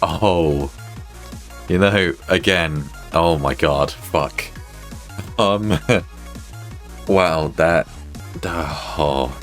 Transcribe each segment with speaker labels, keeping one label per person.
Speaker 1: Oh, you know, again, oh my god, fuck. Wow, oh.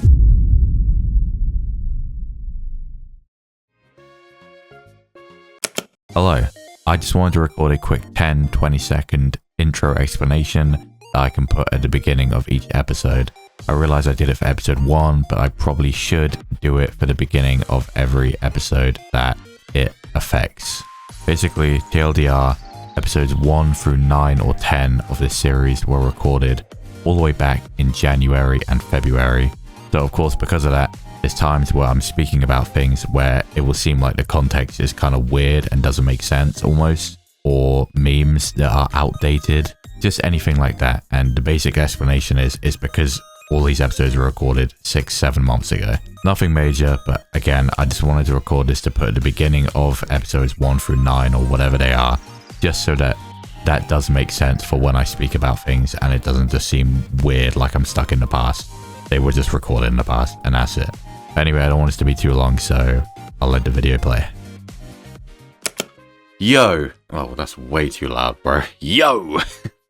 Speaker 1: Hello, I just wanted to record a quick 10-20 second intro explanation that I can put at the beginning of each episode. I realize I did it for episode 1, but I probably should do it for the beginning of every episode that it affects. Basically, TLDR, episodes 1 through 9 or 10 of this series were recorded all the way back in January and February. So of course, because of that, there's times where I'm speaking about things where it will seem like the context is kind of weird and doesn't make sense almost, or memes that are outdated, just anything like that. And the basic explanation is because all these episodes were recorded 6-7 months ago. Nothing major, but again, I just wanted to record this to put at the beginning of episodes 1 through 9 or whatever they are, just so that that does make sense for when I speak about things and it doesn't just seem weird like I'm stuck in the past. They were just recorded in the past and that's it. Anyway, I don't want this to be too long, so I'll let the video play. Yo! Oh, that's way too loud, bro. Yo!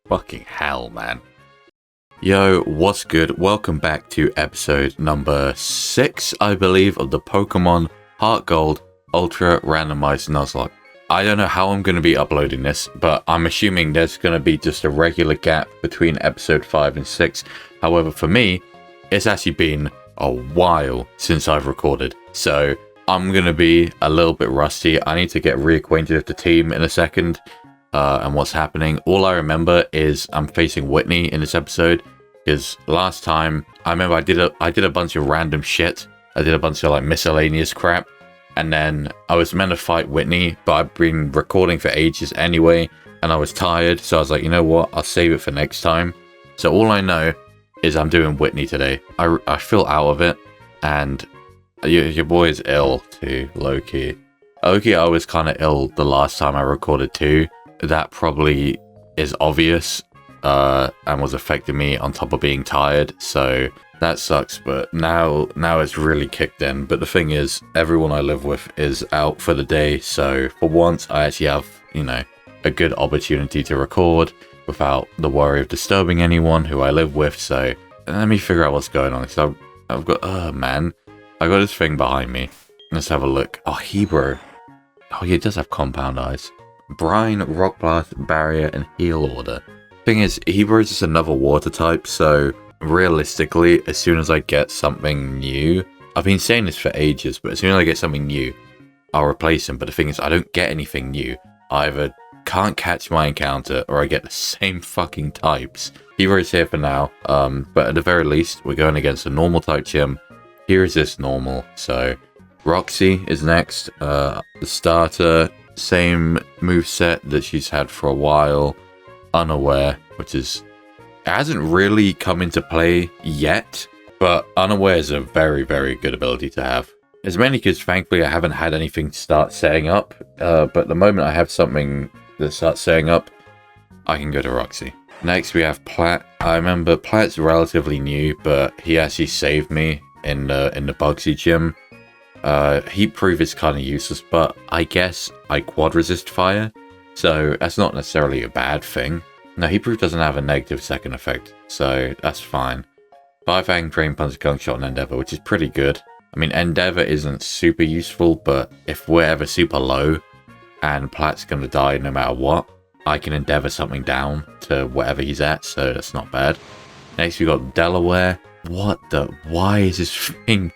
Speaker 1: Fucking hell, man. Yo, what's good? Welcome back to episode number 6, I believe, of the Pokémon HeartGold Ultra Randomizer Nuzlocke. I don't know how I'm going to be uploading this, but I'm assuming there's going to be just a regular gap between episode 5 and 6. However, for me, it's actually been a while since I've recorded, so I'm going to be a little bit rusty. I need to get reacquainted with the team in a second and what's happening. All I remember is I'm facing Whitney in this episode, because last time, I remember I did a bunch of random shit. I did a bunch of like miscellaneous crap. And then I was meant to fight Whitney, but I've been recording for ages anyway, and I was tired, so I was like, you know what, I'll save it for next time. So all I know is I'm doing Whitney today. I feel out of it, and your boy is ill too, low-key. Low-key, I was kind of ill the last time I recorded too. That probably is obvious, and was affecting me on top of being tired, so that sucks, but now it's really kicked in. But the thing is, everyone I live with is out for the day, so for once I actually have, you know, a good opportunity to record without the worry of disturbing anyone who I live with. So let me figure out what's going on. So I've got, man, I got this thing behind me. Let's have a look. Oh, Hebrew. Oh, yeah, it does have compound eyes. Brine, Rock Blast, Barrier, and Heal Order. Thing is, Hebrew is just another water type, so realistically, as soon as I get something new, I've been saying this for ages, but as soon as I get something new, I'll replace him. But the thing is, I don't get anything new. I either can't catch my encounter, or I get the same fucking types. Hero is here for now, but at the very least, we're going against a normal type gym. Here is this normal, so Roxy is next. The starter, same moveset that she's had for a while. Unaware, which is, it hasn't really come into play yet, but Unaware is a very, very good ability to have. It's mainly because, thankfully, I haven't had anything to start setting up, but the moment I have something that starts setting up, I can go to Roxy. Next, we have Plat. I remember Plat's relatively new, but he actually saved me in the Bugsy gym. Heatproof is kind of useless, but I guess I quad resist fire, so that's not necessarily a bad thing. No, Heatproof doesn't have a negative second effect, so that's fine. 5-Fang, Drain Punch, Gunk Shot, and Endeavor, which is pretty good. I mean, Endeavor isn't super useful, but if we're ever super low and Plat's going to die no matter what, I can Endeavor something down to whatever he's at, so that's not bad. Next, we got Delaware. What the? Why is this thing?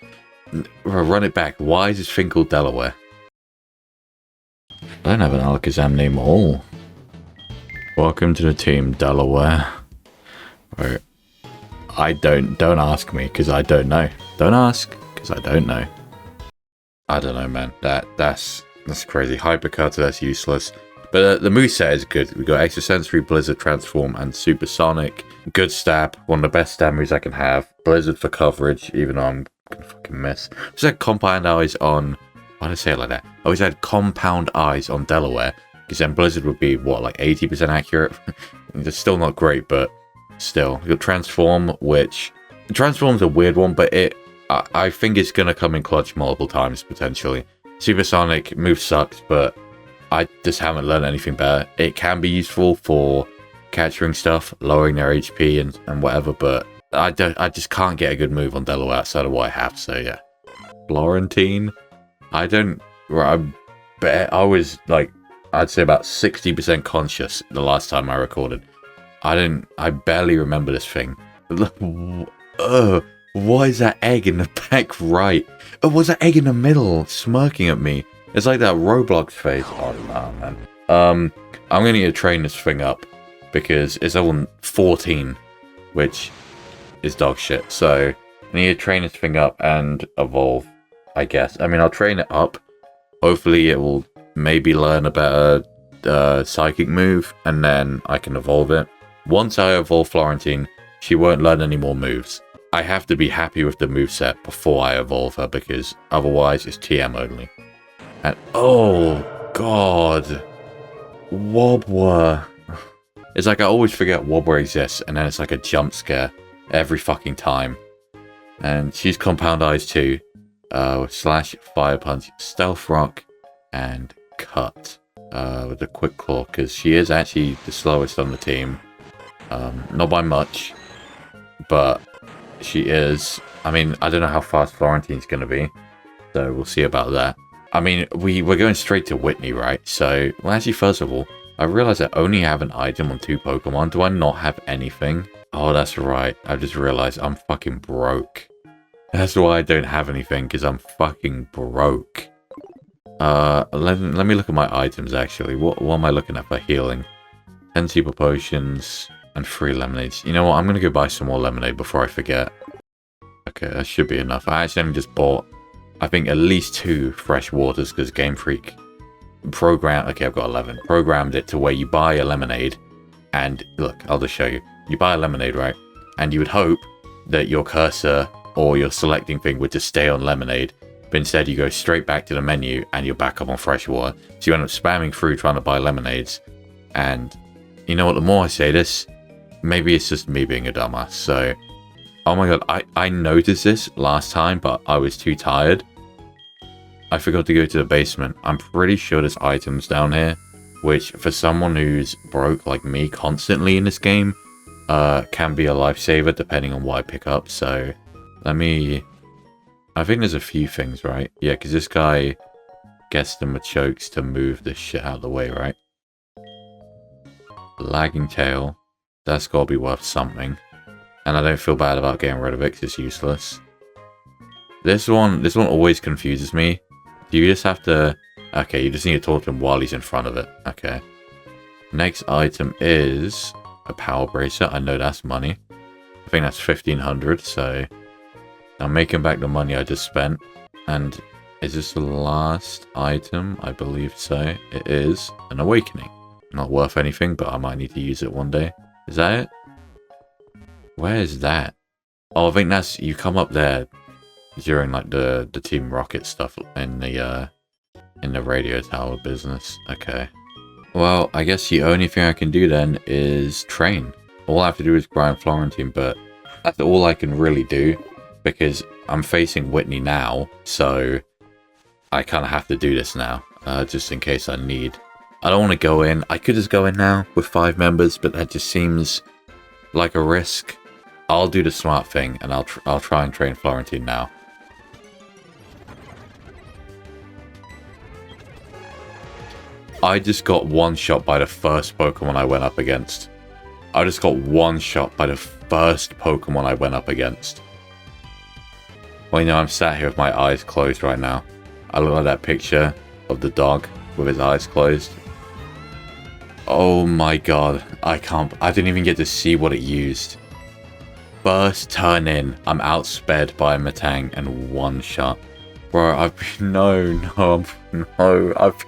Speaker 1: Run it back. Why is this thing called Delaware? I don't have an Alakazam name at all. Welcome to the team, Delaware. Right. I don't ask me, because I don't know. Don't ask, because I don't know. I don't know, man. That's crazy. Hypercutter, that's useless. But the moveset is good. We got Extrasensory, Blizzard, Transform, and Supersonic. Good stab. One of the best stab moves I can have. Blizzard for coverage, even though I'm gonna fucking miss. Just had Compound Eyes on... Why did I say it like that? I always had Compound Eyes on Delaware, because then Blizzard would be, what, like 80% accurate? It's still not great, but still. You got Transform, which... Transform's a weird one, but I think it's going to come in clutch multiple times, potentially. Supersonic move sucks, but I just haven't learned anything better. It can be useful for capturing stuff, lowering their HP and whatever, but I just can't get a good move on Delaware outside of what I have, so yeah. Florentine, I was like, I'd say about 60% conscious the last time I recorded. I barely remember this thing. Why is that egg in the back right? Oh, what's that egg in the middle smirking at me? It's like that Roblox face. Oh, nah, man. I'm gonna need to train this thing up because it's level 14, which is dog shit. So I need to train this thing up and evolve, I guess. I mean, I'll train it up. Hopefully it will maybe learn a better psychic move, and then I can evolve it. Once I evolve Florentine, she won't learn any more moves. I have to be happy with the moveset before I evolve her, because otherwise it's TM only. And oh god, Wobbler. It's like I always forget Wobbler exists, and then it's like a jump scare every fucking time. And she's Compound Eyes too. Slash, Fire Punch, Stealth Rock, and Cut. With a Quick Claw, because she is actually the slowest on the team. Not by much, but she is. I mean, I don't know how fast Florentine's going to be, so we'll see about that. I mean, we're going straight to Whitney, right? So, well, actually, first of all, I realize I only have an item on 2 Pokemon. Do I not have anything? Oh, that's right. I just realized I'm fucking broke. That's why I don't have anything, because I'm fucking broke. Let me look at my items, actually. What am I looking at for healing? 10 super potions and 3 lemonades. You know what? I'm going to go buy some more lemonade before I forget. Okay, that should be enough. I actually only just bought, I think, at least 2 fresh waters because Game Freak programmed... Okay, I've got 11. Programmed it to where you buy a lemonade. And look, I'll just show you. You buy a lemonade, right? And you would hope that your cursor or your selecting thing would just stay on lemonade. But instead you go straight back to the menu and you're back up on fresh water. So you end up spamming through trying to buy lemonades. And you know what, the more I say this, maybe it's just me being a dumbass. So, oh my god, I noticed this last time, but I was too tired. I forgot to go to the basement. I'm pretty sure there's items down here, which for someone who's broke like me constantly in this game, can be a lifesaver depending on what I pick up. So, let me... I think there's a few things, right? Yeah, because this guy gets the Machokes to move this shit out of the way, right? Lagging Tail. That's got to be worth something. And I don't feel bad about getting rid of it because it's useless. This one always confuses me. Do you just have to... Okay, you just need to talk to him while he's in front of it. Okay. Next item is a Power Bracer. I know that's money. I think that's 1,500, so... I'm making back the money I just spent. And is this the last item? I believe so. It is an Awakening. Not worth anything, but I might need to use it one day. Is that it? Where is that? Oh, I think that's... You come up there during like the Team Rocket stuff in the radio tower business. Okay. Well, I guess the only thing I can do then is train. All I have to do is grind Florentine, but that's all I can really do. Because I'm facing Whitney now, so I kind of have to do this now, just in case I need. I don't want to go in. I could just go in now with 5 members, but that just seems like a risk. I'll do the smart thing, and I'll try and train Florentine now. I just got one shot by the first Pokemon I went up against. I just got one shot by the first Pokemon I went up against. Well, you know, I'm sat here with my eyes closed right now. I look like that picture of the dog with his eyes closed. Oh my god, I didn't even get to see what it used. First turn in, I'm outsped by a Metang and one shot. Bro, I've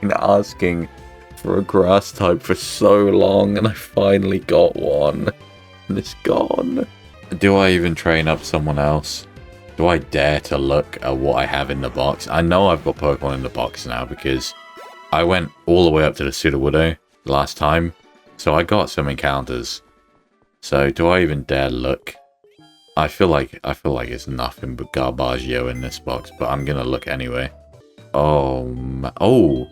Speaker 1: been asking for a grass type for so long, and I finally got one. And it's gone. Do I even train up someone else? Do I dare to look at what I have in the box? I know I've got Pokemon in the box now because I went all the way up to the Sudowoodo last time. So I got some encounters. So do I even dare look? I feel like it's nothing but Garbaggio in this box, but I'm gonna look anyway. Oh,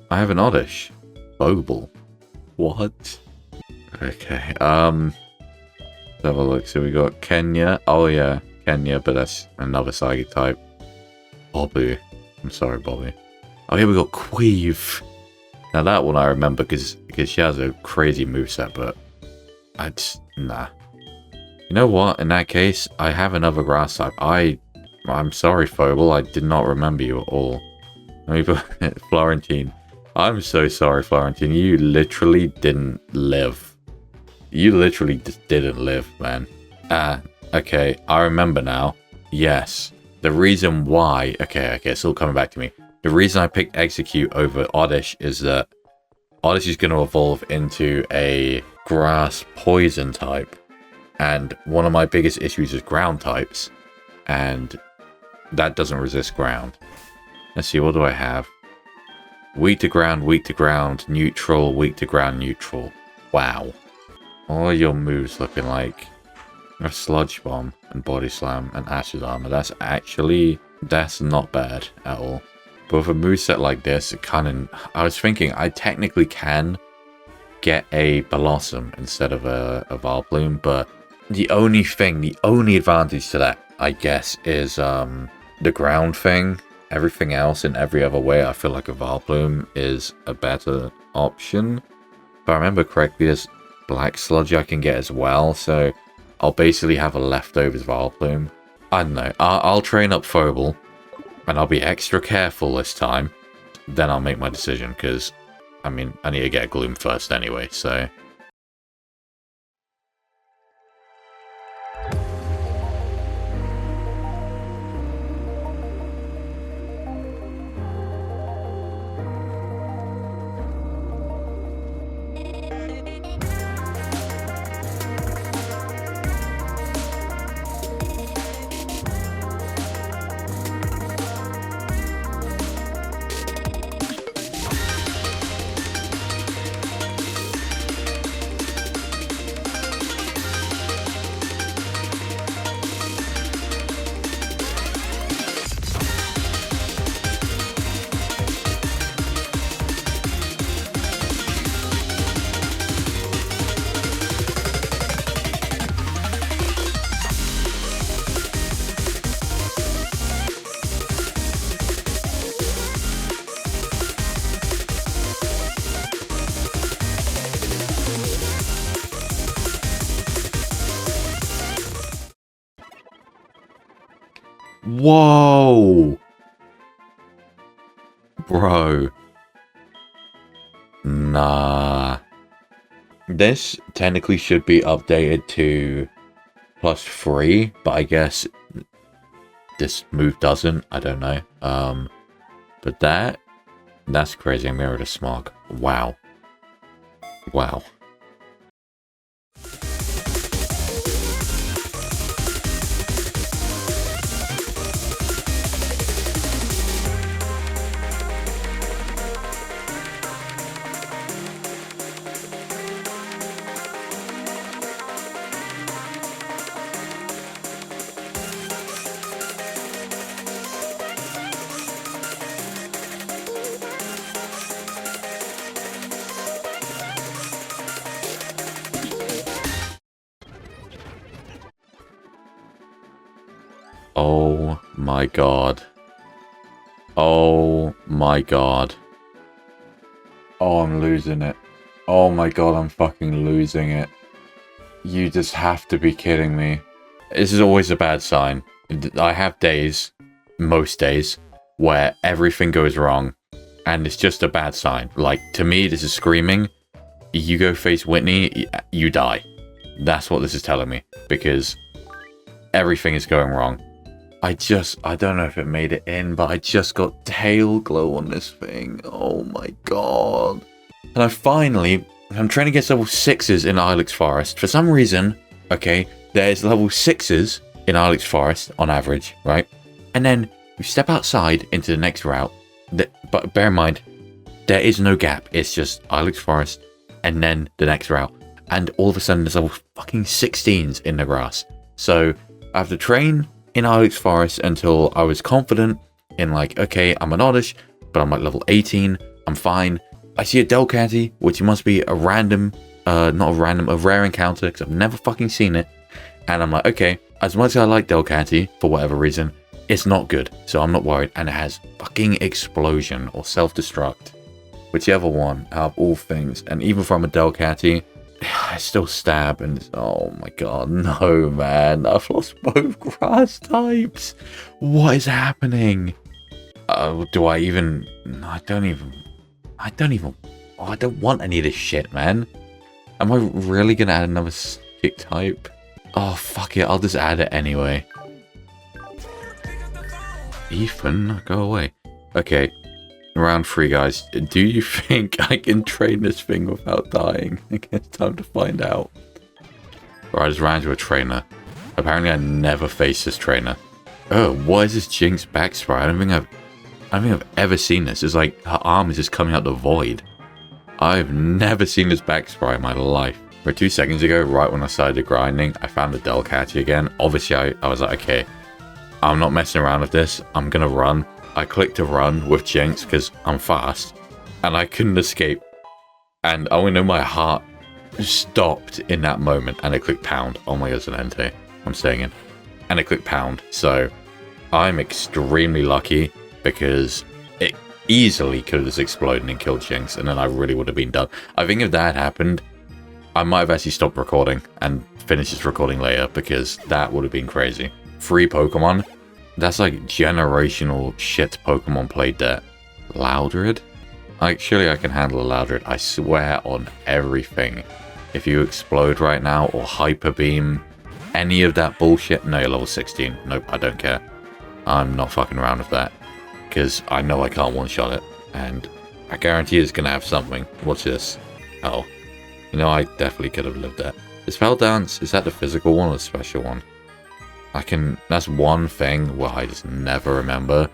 Speaker 1: I have an Oddish. Boble. What? Okay, let's have a look. So we got Kenya. Oh yeah, Kenya, but that's another psychic type. Bobby. I'm sorry, Bobby. Oh yeah, we got Queeve. Now that one I remember because she has a crazy moveset, but nah. You know what? In that case, I have another grass type. I'm sorry, Phobal. I did not remember you at all. Let me put Florentine. I'm so sorry, Florentine. You literally didn't live. You literally just didn't live, man. Okay. I remember now. Yes. The reason why... Okay, it's all coming back to me. The reason I picked Execute over Oddish is that Oddish is going to evolve into a grass poison type. And one of my biggest issues is ground types. And that doesn't resist ground. Let's see, what do I have? Weak to ground, neutral, weak to ground, neutral. Wow. What are your moves looking like? A Sludge Bomb and Body Slam and Acid Armor. That's not bad at all. But with a moveset like this, I was thinking I technically can get a Blossom instead of a Vileplume, but the only advantage to that, I guess, is the ground thing. Everything else in every other way, I feel like a Vileplume is a better option. If I remember correctly, there's Black Sludge I can get as well, so I'll basically have a leftovers Vileplume. I don't know. I'll train up Phobal, and I'll be extra careful this time. Then I'll make my decision, because, I mean, I need to get Gloom first anyway, so... Whoa! Bro. Nah. This technically should be updated to +3, but I guess this move doesn't. I don't know. But that's crazy. I'm getting rid of Smog. Wow. Wow. Oh my god. Oh my god. Oh, I'm losing it. Oh my god, I'm fucking losing it. You just have to be kidding me. This is always a bad sign. I have days, most days, where everything goes wrong, and it's just a bad sign. Like, to me, this is screaming, you go face Whitney, you die. That's what this is telling me, because everything is going wrong. I don't know if it made it in, but I just got tail glow on this thing. Oh my god. And I'm trying to get level 6s in Ilex Forest. For some reason, okay, there's level 6s in Ilex Forest on average, right? And then you step outside into the next route. But bear in mind, there is no gap. It's just Ilex Forest and then the next route. And all of a sudden there's level fucking 16s in the grass. So I have to train in Ilex Forest until I was confident in, like, okay, I'm an Oddish, but I'm like level 18. I'm fine. I see a Delcatty, which must be a random, a rare encounter, because I've never fucking seen it. And I'm like, okay, as much as I like Delcatty, for whatever reason, it's not good. So I'm not worried. And it has fucking explosion or self-destruct. Whichever one, out of all things. And even from a Delcatty, I still stab and oh my god, no man. I've lost both grass types. What is happening? Do I even... I don't want any of this shit, man. Am I really gonna add another stick type? Oh, fuck it. I'll just add it anyway. Ethan, go away. Okay. Round 3, guys. Do you think I can train this thing without dying? I guess it's time to find out. Or I just ran into a trainer. Apparently I never faced this trainer. Oh, what is this Jinx backspray? I don't think I've ever seen this. It's like her arm is just coming out the void. I've never seen this backspray in my life. For 2 seconds ago, right when I started grinding, I found the Delcatty again. Obviously, I was like, okay, I'm not messing around with this. I'm gonna run. I clicked to run with Jinx because I'm fast. And I couldn't escape. And I know my heart stopped in that moment. And I clicked pound. Oh my god, it's an Entei. I'm staying in. And I clicked pound. So I'm extremely lucky because it easily could have just exploded and killed Jinx. And then I really would have been done. I think if that had happened, I might have actually stopped recording and finished this recording later because that would have been crazy. 3 Pokemon. That's like generational shit Pokemon played there. Loudred? Surely I can handle a Loudred. I swear on everything. If you explode right now or Hyper Beam, any of that bullshit. No, you're level 16. Nope, I don't care. I'm not fucking around with that. Because I know I can't one-shot it. And I guarantee it's going to have something. What's this? Oh. You know, I definitely could have lived that. Is Spell Dance, is that the physical one or the special one? That's one thing where I just never remember.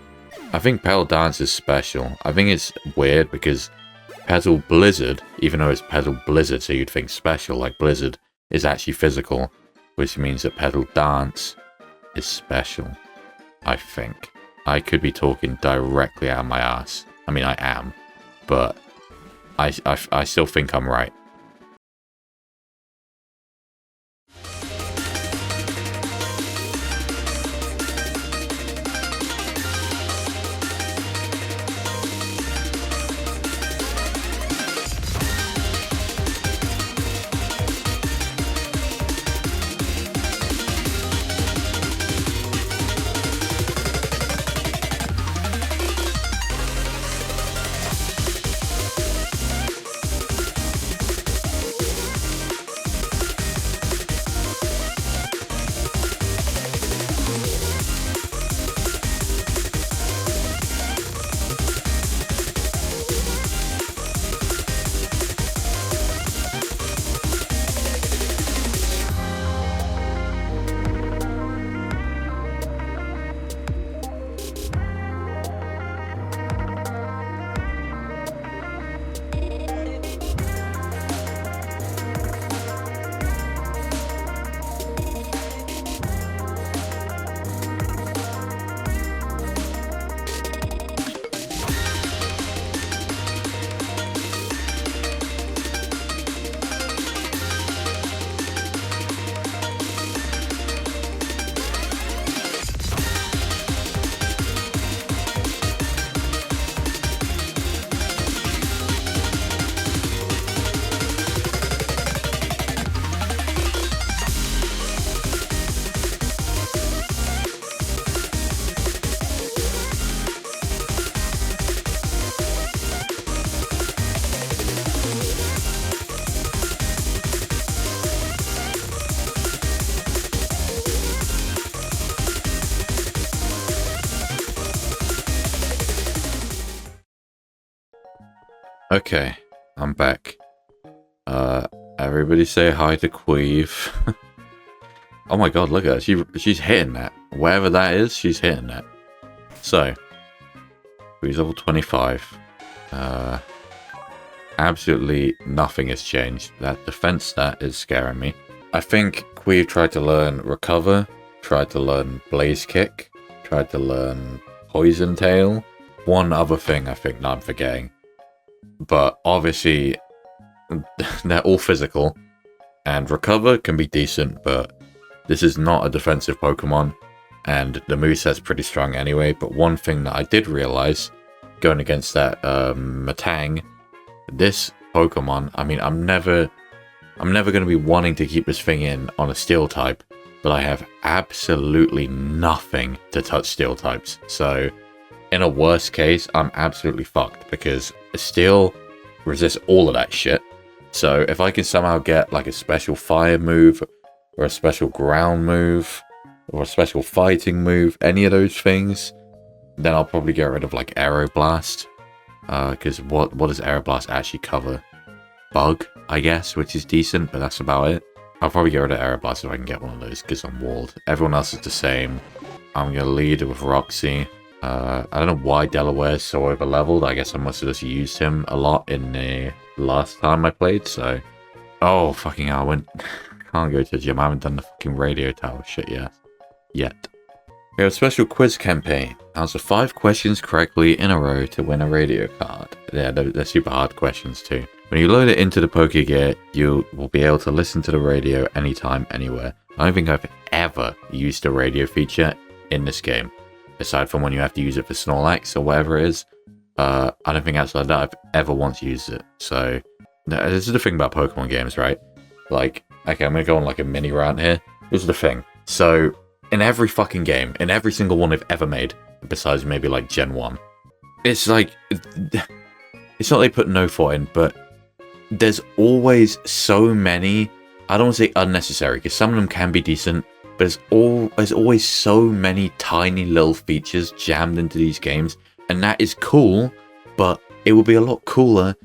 Speaker 1: I think Petal Dance is special. I think it's weird because Petal Blizzard, even though it's Petal Blizzard, so you'd think special, like Blizzard, is actually physical. Which means that Petal Dance is special. I think. I could be talking directly out of my ass. I mean, I am. But I still think I'm right. Okay, I'm back. Everybody say hi to Queeve. Oh my god, look at her. She's hitting that. Wherever that is, she's hitting that. So, Queeve's level 25. Absolutely nothing has changed. That defense stat is scaring me. I think Queeve tried to learn Recover, tried to learn Blaze Kick, tried to learn Poison Tail. One other thing I think that I'm forgetting. but obviously they're all physical, and recover can be decent, but this is not a defensive Pokemon, and the moveset's pretty strong anyway. But one thing that I did realize going against that Matang, this Pokemon, I mean, I'm never going to be wanting to keep this thing in on a steel type, but I have absolutely nothing to touch steel types. So in a worst case, I'm absolutely fucked because steel resists all of that shit. So if I can somehow get like a special fire move or a special ground move or a special fighting move, any of those things, then I'll probably get rid of like Aeroblast. Because what does Aeroblast actually cover? Bug, I guess, which is decent, but that's about it. I'll probably get rid of Aeroblast if I can get one of those because I'm walled. Everyone else is the same. I'm going to lead with Roxy. I don't know why Delaware is so over leveled. I guess I must have just used him a lot in the last time I played, so. Oh, fucking hell, can't go to the gym. I haven't done the fucking radio tower shit yet. We have a special quiz campaign. Answer 5 questions correctly in a row to win a radio card. Yeah, they're super hard questions too. When you load it into the Pokegear, you will be able to listen to the radio anytime, anywhere. I don't think I've ever used a radio feature in this game, aside from when you have to use it for Snorlax or whatever it is. I don't think outside that I've ever once used it. So, this is the thing about Pokemon games, right? Like, okay, I'm going to go on like a mini rant here. This is the thing. So, in every fucking game, in every single one they've ever made, besides maybe like Gen 1, it's like, it's not they put no thought in, but there's always so many, I don't want to say unnecessary, because some of them can be decent, but there's always so many tiny little features jammed into these games, and that is cool, but it would be a lot cooler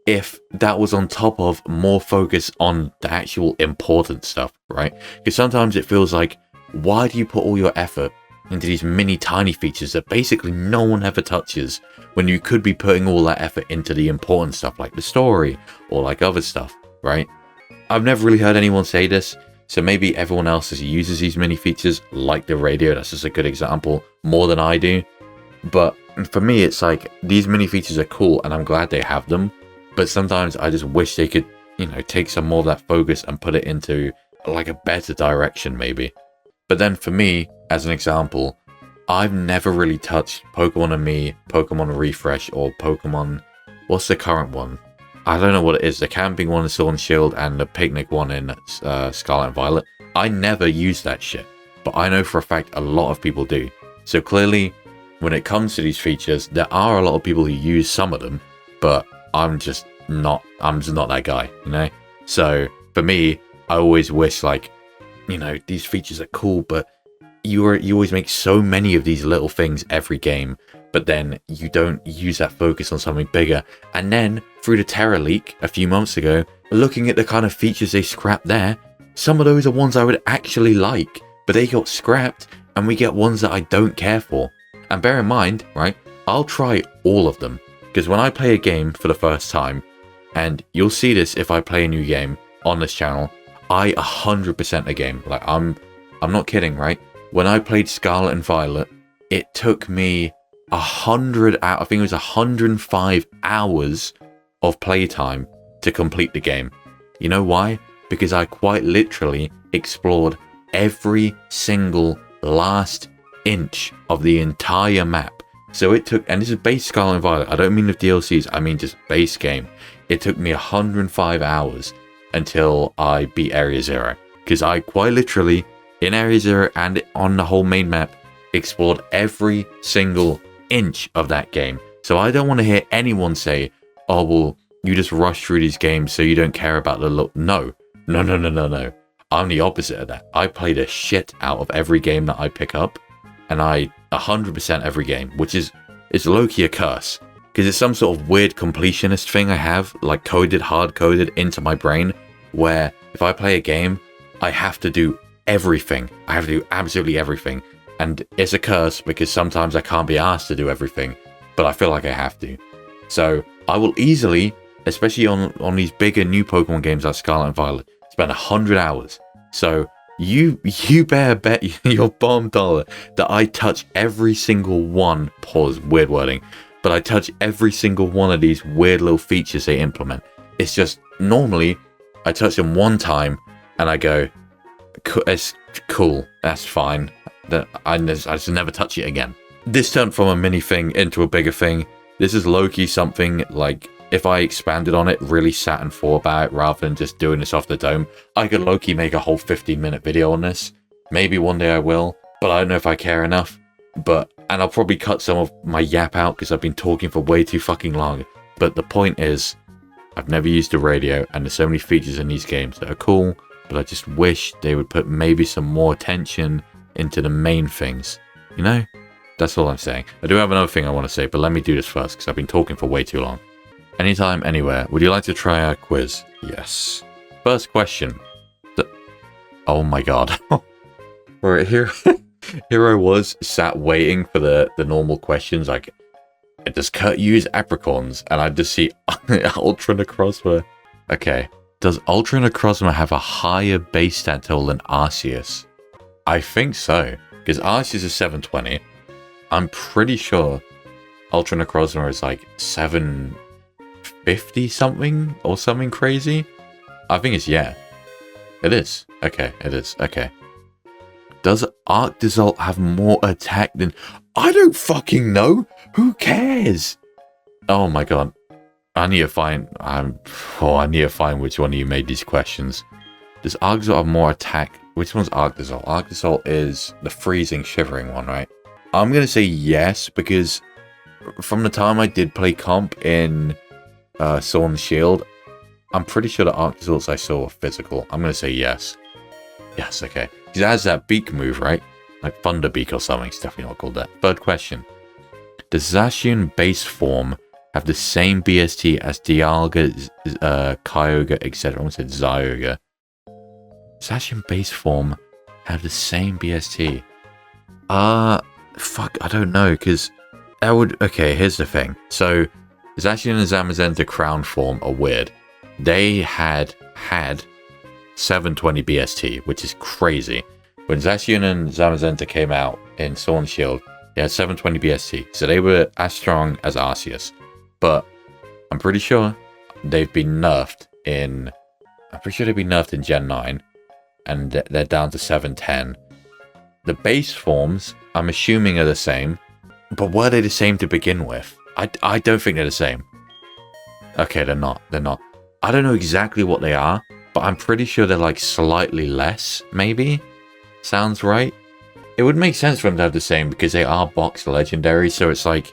Speaker 1: if that was on top of more focus on the actual important stuff, right? Because sometimes it feels like, why do you put all your effort into these mini tiny features that basically no one ever touches, when you could be putting all that effort into the important stuff like the story or like other stuff, right? I've never really heard anyone say this, so maybe everyone else that uses these mini features, like the radio, that's just a good example, more than I do. But for me, it's like, these mini features are cool and I'm glad they have them, but sometimes I just wish they could, you know, take some more of that focus and put it into like a better direction maybe. But then for me, as an example, I've never really touched Pokemon and Me, Pokemon Refresh, or Pokemon... What's the current one? I don't know what it is. The camping one in Sword and Shield and the picnic one in Scarlet and Violet. I never use that shit. But I know for a fact a lot of people do. So clearly, when it comes to these features, there are a lot of people who use some of them. But I'm just not that guy, you know? So for me, I always wish like, you know, these features are cool, but you always make so many of these little things every game, but then you don't use that focus on something bigger. And then through the Terra leak a few months ago, looking at the kind of features they scrapped there, some of those are ones I would actually like, but they got scrapped and we get ones that I don't care for. And bear in mind, right, I'll try all of them, because when I play a game for the first time, and you'll see this if I play a new game on this channel, I 100% a game. Like, I'm not kidding, right? When I played Scarlet and Violet, it took me 100 hours, I think it was 105 hours of playtime to complete the game. You know why? Because I quite literally explored every single last inch of the entire map. So it took, and this is base Scarlet and Violet, I don't mean the DLCs, I mean just base game. It took me 105 hours until I beat Area 0. Because I quite literally, in Area 0 and on the whole main map, explored every single inch of that game. So I don't want to hear anyone say, oh, well, you just rush through these games so you don't care about the look. No. I'm the opposite of that. I play the shit out of every game that I pick up, and I 100% every game, which is, it's low-key a curse. Because it's some sort of weird completionist thing I have, like hard-coded into my brain, where if I play a game, I have to do everything. I have to do absolutely everything. And it's a curse because sometimes I can't be asked to do everything, but I feel like I have to. So I will easily, especially on these bigger new Pokemon games like Scarlet and Violet, spend 100 hours. So you better bet your bomb dollar that I touch every single one, pause, weird wording, but I touch every single one of these weird little features they implement. It's just, normally, I touch them one time, and I go, it's cool, that's fine. I just never touch it again. This turned from a mini thing into a bigger thing. This is low-key something, like, if I expanded on it, really sat and thought about it, rather than just doing this off the dome, I could low-key make a whole 15-minute video on this. Maybe one day I will, but I don't know if I care enough. And I'll probably cut some of my yap out, because I've been talking for way too fucking long. But the point is, I've never used a radio, and there's so many features in these games that are cool, but I just wish they would put maybe some more attention into the main things. You know? That's all I'm saying. I do have another thing I want to say, but let me do this first, because I've been talking for way too long. Anytime, anywhere. Would you like to try our quiz? Yes. First question. Oh my god. Right, here I was, sat waiting for the normal questions, like, does Kurt use apricorns? And I just see Ultra Necrozma. Okay. Does Ultra Necrozma have a higher base stat total than Arceus? I think so, because Arceus is 720. I'm pretty sure Ultra Necrozma is like 750 something or something crazy. I think it's, yeah. It is. Okay, it is. Okay. Does Arctisol have more attack than... I don't fucking know! Who cares? Oh my god. I need to find... I need to find which one of you made these questions. Does Arctisol have more attack? Which one's Arctisol? Arctisol is the freezing, shivering one, right? I'm going to say yes, because from the time I did play comp in Sword and Shield, I'm pretty sure the Arctisols I saw were physical. I'm going to say yes. Yes, okay. Because it has that beak move, right? Like Thunder Beak or something. It's definitely not called that. Third question. Does Zacian base form have the same BST as Dialga, Kyogre, etc.? I almost said Zyogre. Zacian base form have the same BST? Fuck, I don't know, because that would... Okay, here's the thing. So, Zacian and Zamazenta crown form are weird. They had 720 BST, which is crazy. When Zacian and Zamazenta came out in Sword and Shield, they had 720 BST, so they were as strong as Arceus. But I'm pretty sure they've been nerfed in... I'm pretty sure they've been nerfed in Gen 9, and they're down to 710. The base forms, I'm assuming, are the same, but were they the same to begin with? I don't think they're the same. Okay, they're not. They're not. I don't know exactly what they are, but I'm pretty sure they're like slightly less, maybe? Sounds right? It would make sense for them to have the same, because they are box legendaries, so it's like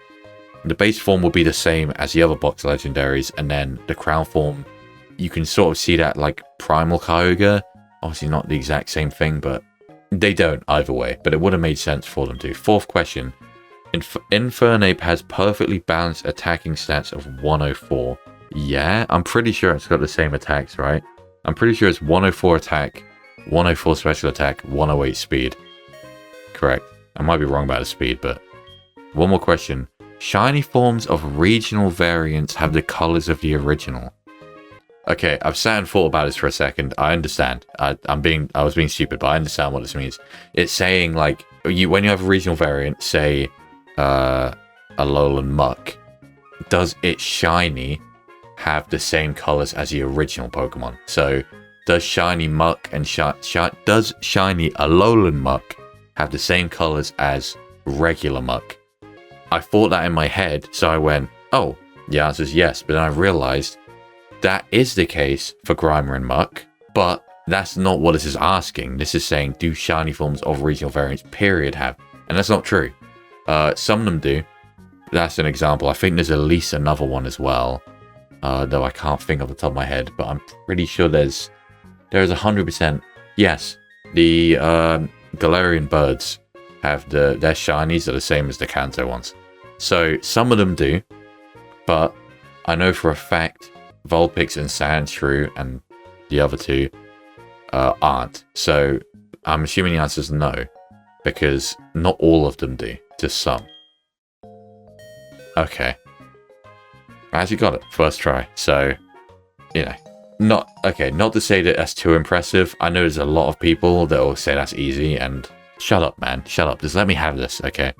Speaker 1: the base form will be the same as the other box legendaries, and then the crown form, you can sort of see that like Primal Kyogre. Obviously not the exact same thing, but they don't either way, but it would have made sense for them to. Fourth question. Infernape has perfectly balanced attacking stats of 104. Yeah, I'm pretty sure it's got the same attacks, right? I'm pretty sure it's 104 attack, 104 special attack, 108 speed. Correct. I might be wrong about the speed, but... One more question. Shiny forms of regional variants have the colors of the original. Okay, I've sat and thought about this for a second. I understand. I was being stupid, but I understand what this means. It's saying, like, when you have a regional variant, say, a Alolan Muck, does its shiny have the same colors as the original Pokemon? So, does shiny Muck and does shiny Alolan Muck have the same colors as regular Muck? I thought that in my head, so I went, oh, the answer is yes. But then I realized that is the case for Grimer and Muck, but that's not what this is asking. This is saying, do shiny forms of regional variants, period, have? And that's not true. Some of them do. That's an example. I think there's at least another one as well, though I can't think off the top of my head, but I'm pretty sure there's 100%. Yes, the Galarian birds have their shinies are the same as the Kanto ones. So some of them do, but I know for a fact Vulpix and Sandshrew and the other two aren't. So I'm assuming the answer is no, because not all of them do, just some. Okay. I actually got it, first try. So, you know, not to say that that's too impressive. I know there's a lot of people that will say that's easy, and shut up, man, shut up. Just let me have this, okay?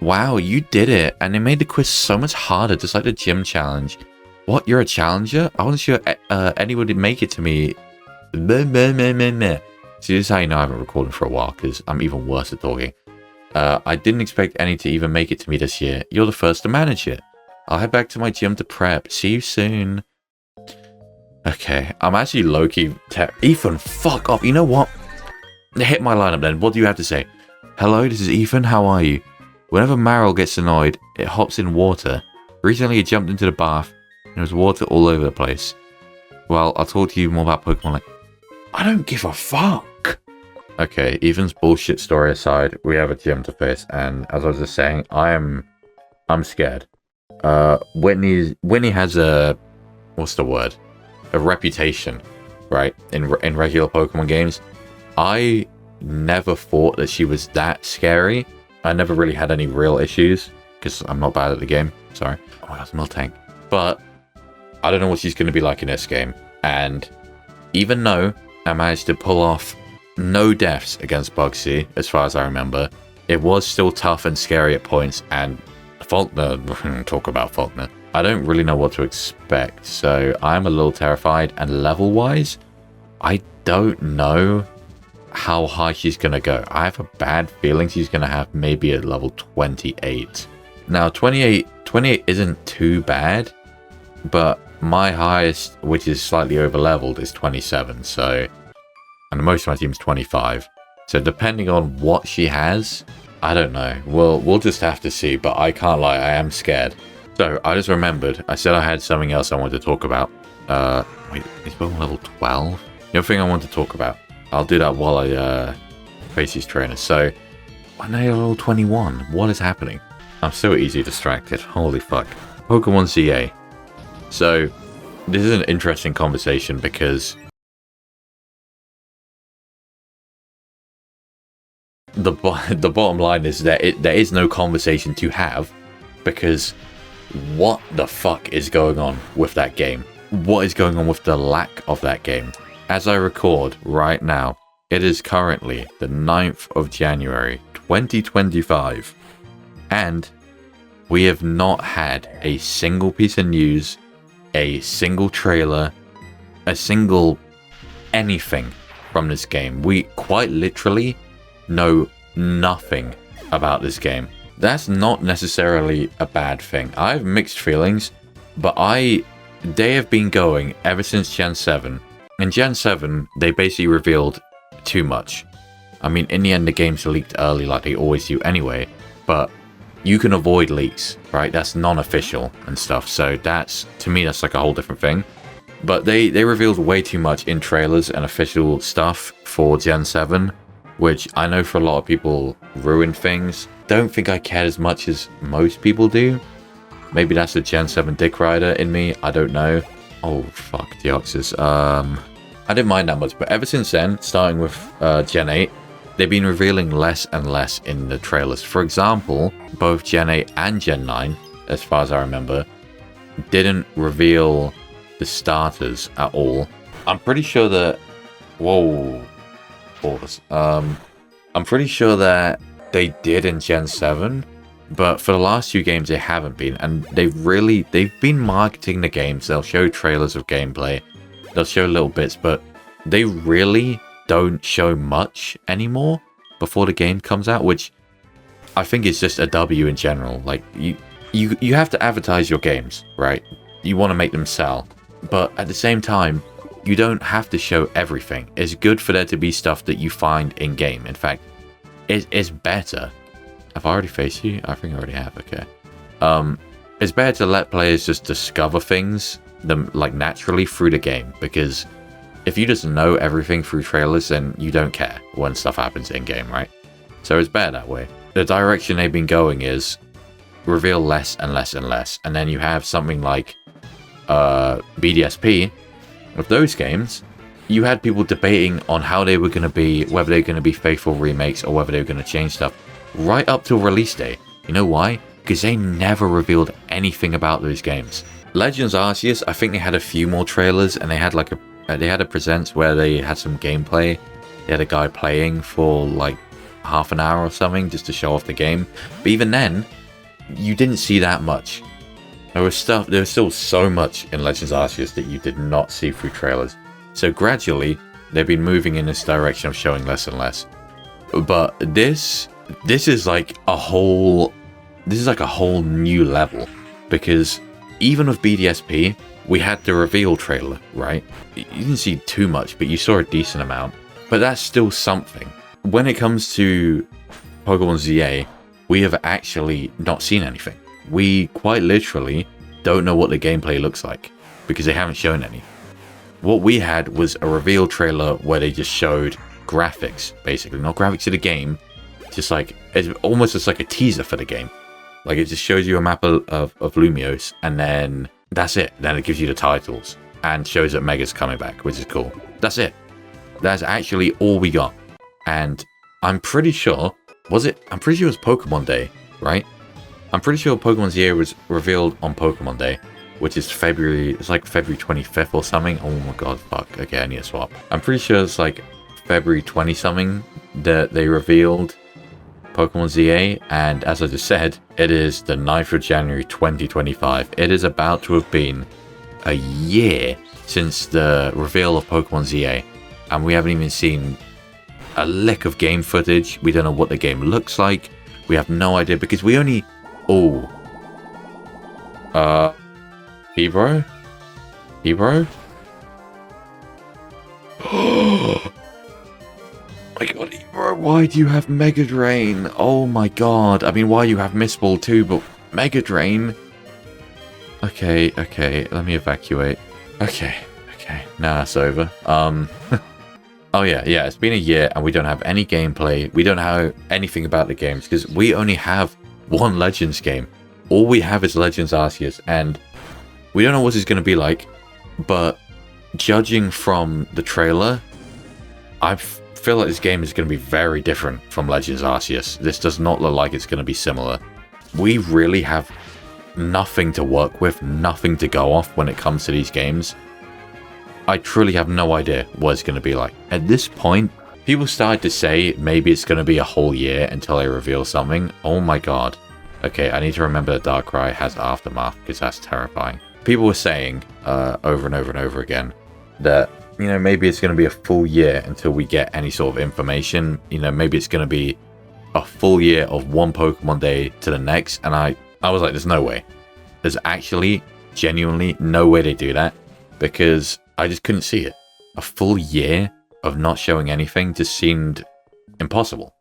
Speaker 1: Wow, you did it. And it made the quiz so much harder, just like the gym challenge. What, you're a challenger? I wasn't sure anyone would make it to me. Meh, meh, meh, meh, meh. See, this is how you know I haven't recorded for a while, because I'm even worse at talking. I didn't expect any to even make it to me this year. You're the first to manage it. I'll head back to my gym to prep. See you soon. Okay, I'm actually low-key... Ethan, fuck off. You know what? Hit my lineup then. What do you have to say? Hello, this is Ethan. How are you? Whenever Meryl gets annoyed, it hops in water. Recently, it jumped into the bath, and there was water all over the place. Well, I'll talk to you more about Pokemon later. I don't give a fuck. Okay, Ethan's bullshit story aside, we have a gym to face, and as I was just saying, I'm scared. Whitney has a... What's the word? A reputation, right? In regular Pokemon games. I never thought that she was that scary. I never really had any real issues, because I'm not bad at the game. Sorry. Oh my god, it's Miltank. But I don't know what she's going to be like in this game. And even though I managed to pull off no deaths against Bugsy, as far as I remember, it was still tough and scary at points. And Faulkner, talk about Faulkner. I don't really know what to expect, so I'm a little terrified. And level-wise, I don't know how high she's going to go. I have a bad feeling she's going to have maybe at level 28. Now, 28 isn't too bad, but my highest, which is slightly over-leveled, is 27, so... And most of my team is 25. So depending on what she has, I don't know. We'll just have to see, but I can't lie, I am scared. So, I just remembered, I said I had something else I wanted to talk about. Wait, is Pokemon level 12? The other thing I want to talk about. I'll do that while I face these trainers. So, when they are level 21, what is happening? I'm so easily distracted. Holy fuck. Pokemon CA. So, this is an interesting conversation because the bottom line is that there is no conversation to have, because what the fuck is going on with that game? What is going on with the lack of that game? As I record right now, it is currently the 9th of January, 2025, and we have not had a single piece of news, a single trailer, a single anything from this game. We quite literally know nothing about this game. That's not necessarily a bad thing. I have mixed feelings, but they have been going ever since Gen 7. In Gen 7, they basically revealed too much. I mean, in the end, the game's leaked early like they always do anyway, but you can avoid leaks, right? That's non-official and stuff, so that's, to me, that's like a whole different thing. But they revealed way too much in trailers and official stuff for Gen 7, which I know for a lot of people ruined things. Don't think I cared as much as most people do. Maybe that's the Gen 7 dick rider in me, I don't know. Oh, fuck, Deoxys. I didn't mind that much, but ever since then, starting with Gen 8, they've been revealing less and less in the trailers. For example, both Gen 8 and Gen 9, as far as I remember, didn't reveal the starters at all. I'm pretty sure that... Whoa. Pause. I'm pretty sure that they did in Gen 7, but for the last few games they haven't been, and they've been marketing the games. They'll show trailers of gameplay, they'll show little bits, but they really don't show much anymore before the game comes out, which I think is just a W in general. Like, you have to advertise your games, right? You want to make them sell, but at the same time, you don't have to show everything. It's good for there to be stuff that you find in-game. In fact, it's better. Have I already faced you? I think I already have, okay. It's better to let players just discover things like naturally through the game, because if you just know everything through trailers, then you don't care when stuff happens in-game, right? So it's better that way. The direction they've been going is reveal less and less and less, and then you have something like BDSP. With those games, you had people debating on how they were going to be, whether they were going to be faithful remakes or whether they were going to change stuff right up till release day. You know why? Because they never revealed anything about those games. Legends Arceus, I think they had a few more trailers, and they had like they had a presents where they had some gameplay. They had a guy playing for like half an hour or something just to show off the game. But even then, you didn't see that much. There was still so much in Legends Arceus that you did not see through trailers. So gradually, they've been moving in this direction of showing less and less. But this is like a whole new level, because even with BDSP, we had the reveal trailer, right? You didn't see too much, but you saw a decent amount. But that's still something. When it comes to Pokemon ZA, we have actually not seen anything. We quite literally don't know what the gameplay looks like, because they haven't shown any. What we had was a reveal trailer where they just showed graphics, basically. Not graphics of the game, just like, it's almost just like a teaser for the game. Like, it just shows you a map of Lumiose, and then that's it. Then it gives you the titles, and shows that Mega's coming back, which is cool. That's it. That's actually all we got. And I'm pretty sure, I'm pretty sure it was Pokemon Day, right? I'm pretty sure Pokemon ZA was revealed on Pokemon Day, which is February, it's like February 25th or something. Oh my god, fuck. Okay, I need a swap. I'm pretty sure it's like February 20 something that they revealed Pokemon ZA, and as I just said, it is the 9th of January 2025. It is about to have been a year since the reveal of Pokemon ZA, and we haven't even seen a lick of game footage. We don't know what the game looks like. We have no idea, because we only... Oh. Hebro? Hebro? Oh my god, Hebro, why do you have Mega Drain? Oh my god. I mean, why you have Mist Ball too, but Mega Drain? Okay, let me evacuate. Okay, now that's over. Oh yeah, it's been a year and we don't have any gameplay. We don't know anything about the games, because we only have one Legends game. All we have is Legends Arceus, and we don't know what it's going to be like, but judging from the trailer, I feel like this game is going to be very different from Legends Arceus. This does not look like it's going to be similar. We really have nothing to work with, nothing to go off when it comes to these games. I truly have no idea what it's going to be like. At this point, people started to say maybe it's going to be a whole year until they reveal something. Oh my god. Okay, I need to remember that Darkrai has Aftermath, because that's terrifying. People were saying over and over and over again that, you know, maybe it's going to be a full year until we get any sort of information. You know, maybe it's going to be a full year of one Pokemon Day to the next. And I was like, there's no way. There's actually genuinely no way they do that, because I just couldn't see it. A full year of not showing anything just seemed impossible.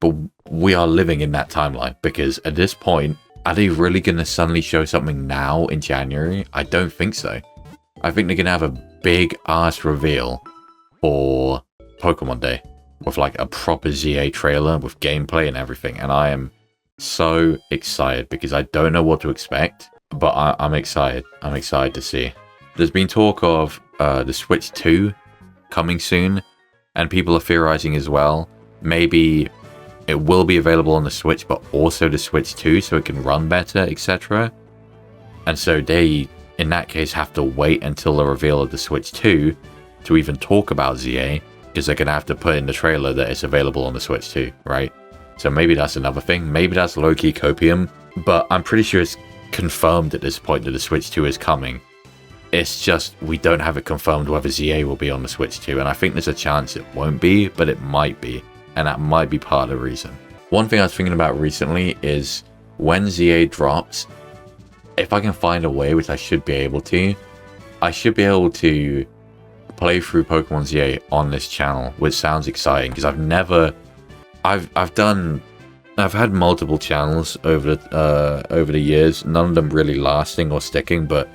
Speaker 1: But we are living in that timeline, because at this point, are they really going to suddenly show something now in January? I don't think so. I think they're going to have a big ass reveal for Pokemon Day with like a proper ZA trailer with gameplay and everything. And I am so excited, because I don't know what to expect, but I'm excited. I'm excited to see. There's been talk of the Switch 2 coming soon, and people are theorizing as well. Maybe it will be available on the Switch, but also the Switch 2, so it can run better, etc. And so they, in that case, have to wait until the reveal of the Switch 2 to even talk about ZA, because they're going to have to put in the trailer that it's available on the Switch 2, right? So maybe that's another thing. Maybe that's low-key copium, but I'm pretty sure it's confirmed at this point that the Switch 2 is coming. It's just, we don't have it confirmed whether ZA will be on the Switch 2, and I think there's a chance it won't be, but it might be, and that might be part of the reason. One thing I was thinking about recently is, when ZA drops, if I can find a way, which I should be able to play through Pokemon ZA on this channel, which sounds exciting, because I've had multiple channels over the years, none of them really lasting or sticking, but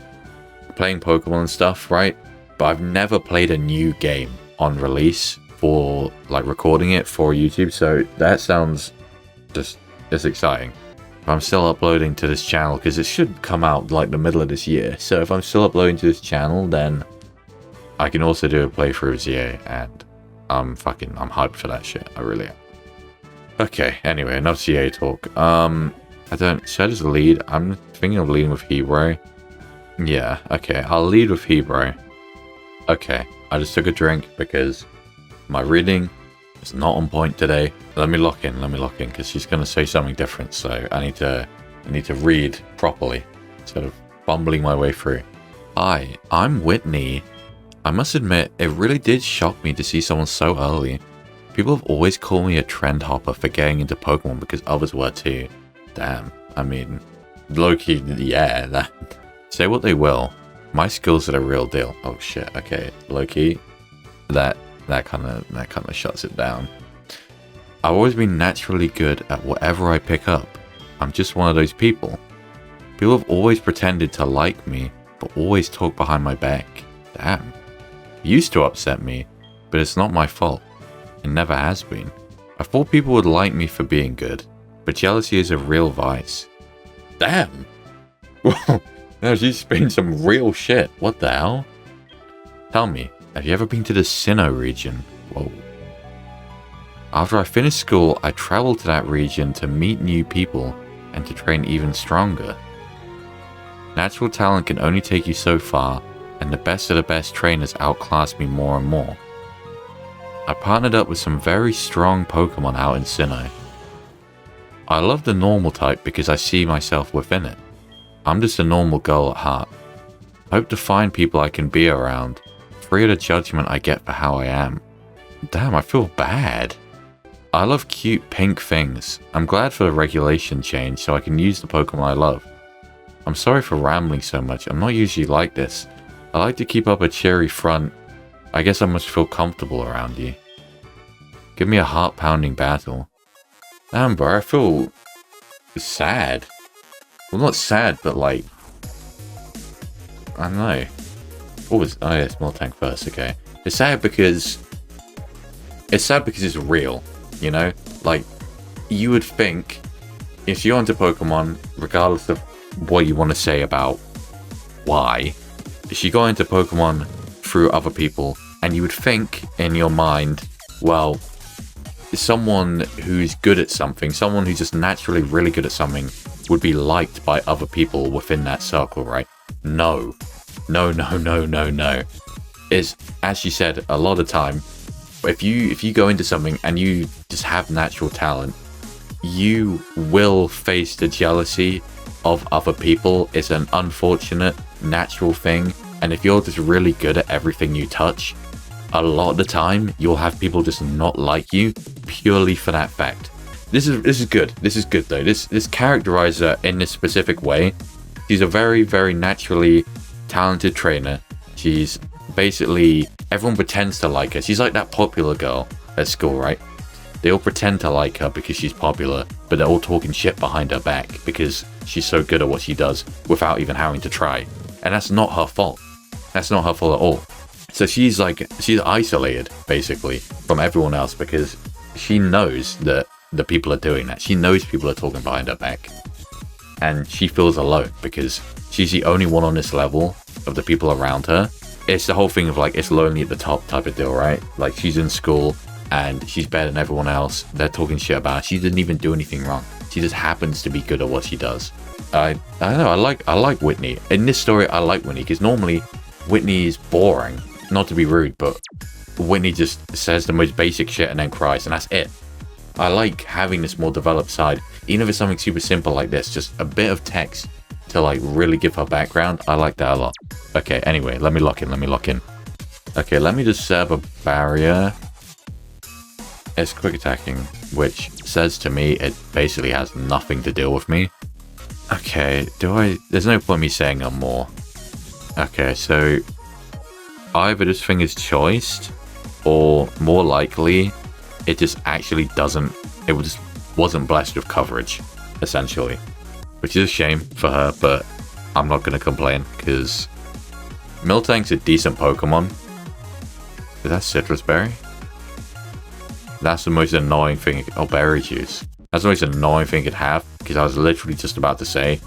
Speaker 1: playing Pokemon and stuff, right? But I've never played a new game on release for like recording it for YouTube, so that sounds just exciting. If I'm still uploading to this channel, because it should come out like the middle of this year, so if I'm still uploading to this channel, then I can also do a playthrough of ZA, and I'm hyped for that shit. I really am. Okay, anyway, enough ZA talk. Should I just lead? I'm thinking of leading with Hebro. Yeah, okay, I'll lead with Hebro. Okay, I just took a drink because my reading It's not on point today. Let me lock in, because she's going to say something different, so I need to read properly instead of bumbling my way through. Hi, I'm Whitney. I must admit, it really did shock me to see someone so early. People have always called me a trend hopper for getting into Pokemon because others were too. Damn, I mean, low-key, yeah, that. Say what they will, my skills are the real deal. Oh shit, okay, low-key, that kind of shuts it down. I've always been naturally good at whatever I pick up. I'm just one of those people. People have always pretended to like me, but always talk behind my back. Damn. It used to upset me, but it's not my fault. It never has been. I thought people would like me for being good, but jealousy is a real vice. Damn! No, she's spitting some real shit. What the hell? Tell me, have you ever been to the Sinnoh region? Whoa. After I finished school, I traveled to that region to meet new people and to train even stronger. Natural talent can only take you so far, and the best of the best trainers outclass me more and more. I partnered up with some very strong Pokemon out in Sinnoh. I love the normal type because I see myself within it. I'm just a normal girl at heart. I hope to find people I can be around, free of the judgment I get for how I am. Damn, I feel bad. I love cute pink things. I'm glad for the regulation change so I can use the Pokemon I love. I'm sorry for rambling so much, I'm not usually like this. I like to keep up a cheery front. I guess I must feel comfortable around you. Give me a heart-pounding battle. Damn, bro, I feel sad. Well, not sad, but like, I don't know. What was? Oh yeah, small tank first. Okay, it's sad because it's real. You know, like you would think if you're into Pokemon, regardless of what you want to say about why, if you got into Pokemon through other people, and you would think in your mind, well, someone who's good at something, someone who's just naturally really good at something, would be liked by other people within that circle, right? No. Is, as she said, a lot of time, if you go into something and you just have natural talent, you will face the jealousy of other people. It's an unfortunate, natural thing. And if you're just really good at everything you touch, a lot of the time, you'll have people just not like you purely for that fact. This is good. This is good though. This characterizer in this specific way. She's a very, very naturally talented trainer. She's basically, everyone pretends to like her. She's like that popular girl at school, right? They all pretend to like her because she's popular, but they're all talking shit behind her back because she's so good at what she does without even having to try. And that's not her fault. That's not her fault at all. So she's isolated basically from everyone else because she knows that the people are doing that. She knows people are talking behind her back. And she feels alone because she's the only one on this level of the people around her. It's the whole thing of like, it's lonely at the top type of deal, right? Like she's in school and she's better than everyone else. They're talking shit about her. She didn't even do anything wrong. She just happens to be good at what she does. I don't know, I like Whitney. In this story, I like Whitney because normally Whitney is boring. Not to be rude, but Whitney just says the most basic shit and then cries, and that's it. I like having this more developed side, even if it's something super simple like this, just a bit of text to like really give her background. I like that a lot. Okay, anyway, let me lock in. Okay, let me just set up a barrier. It's quick attacking, which says to me it basically has nothing to deal with me. Okay, there's no point me saying I'm more. Okay, so either this thing is choiced, or more likely, it just actually wasn't blessed with coverage, essentially. Which is a shame for her, but I'm not going to complain, because Miltank's a decent Pokemon. Is that Citrus Berry? That's the most annoying thing. Oh, Berry Juice. That's the most annoying thing it could have, because I was literally just about to say,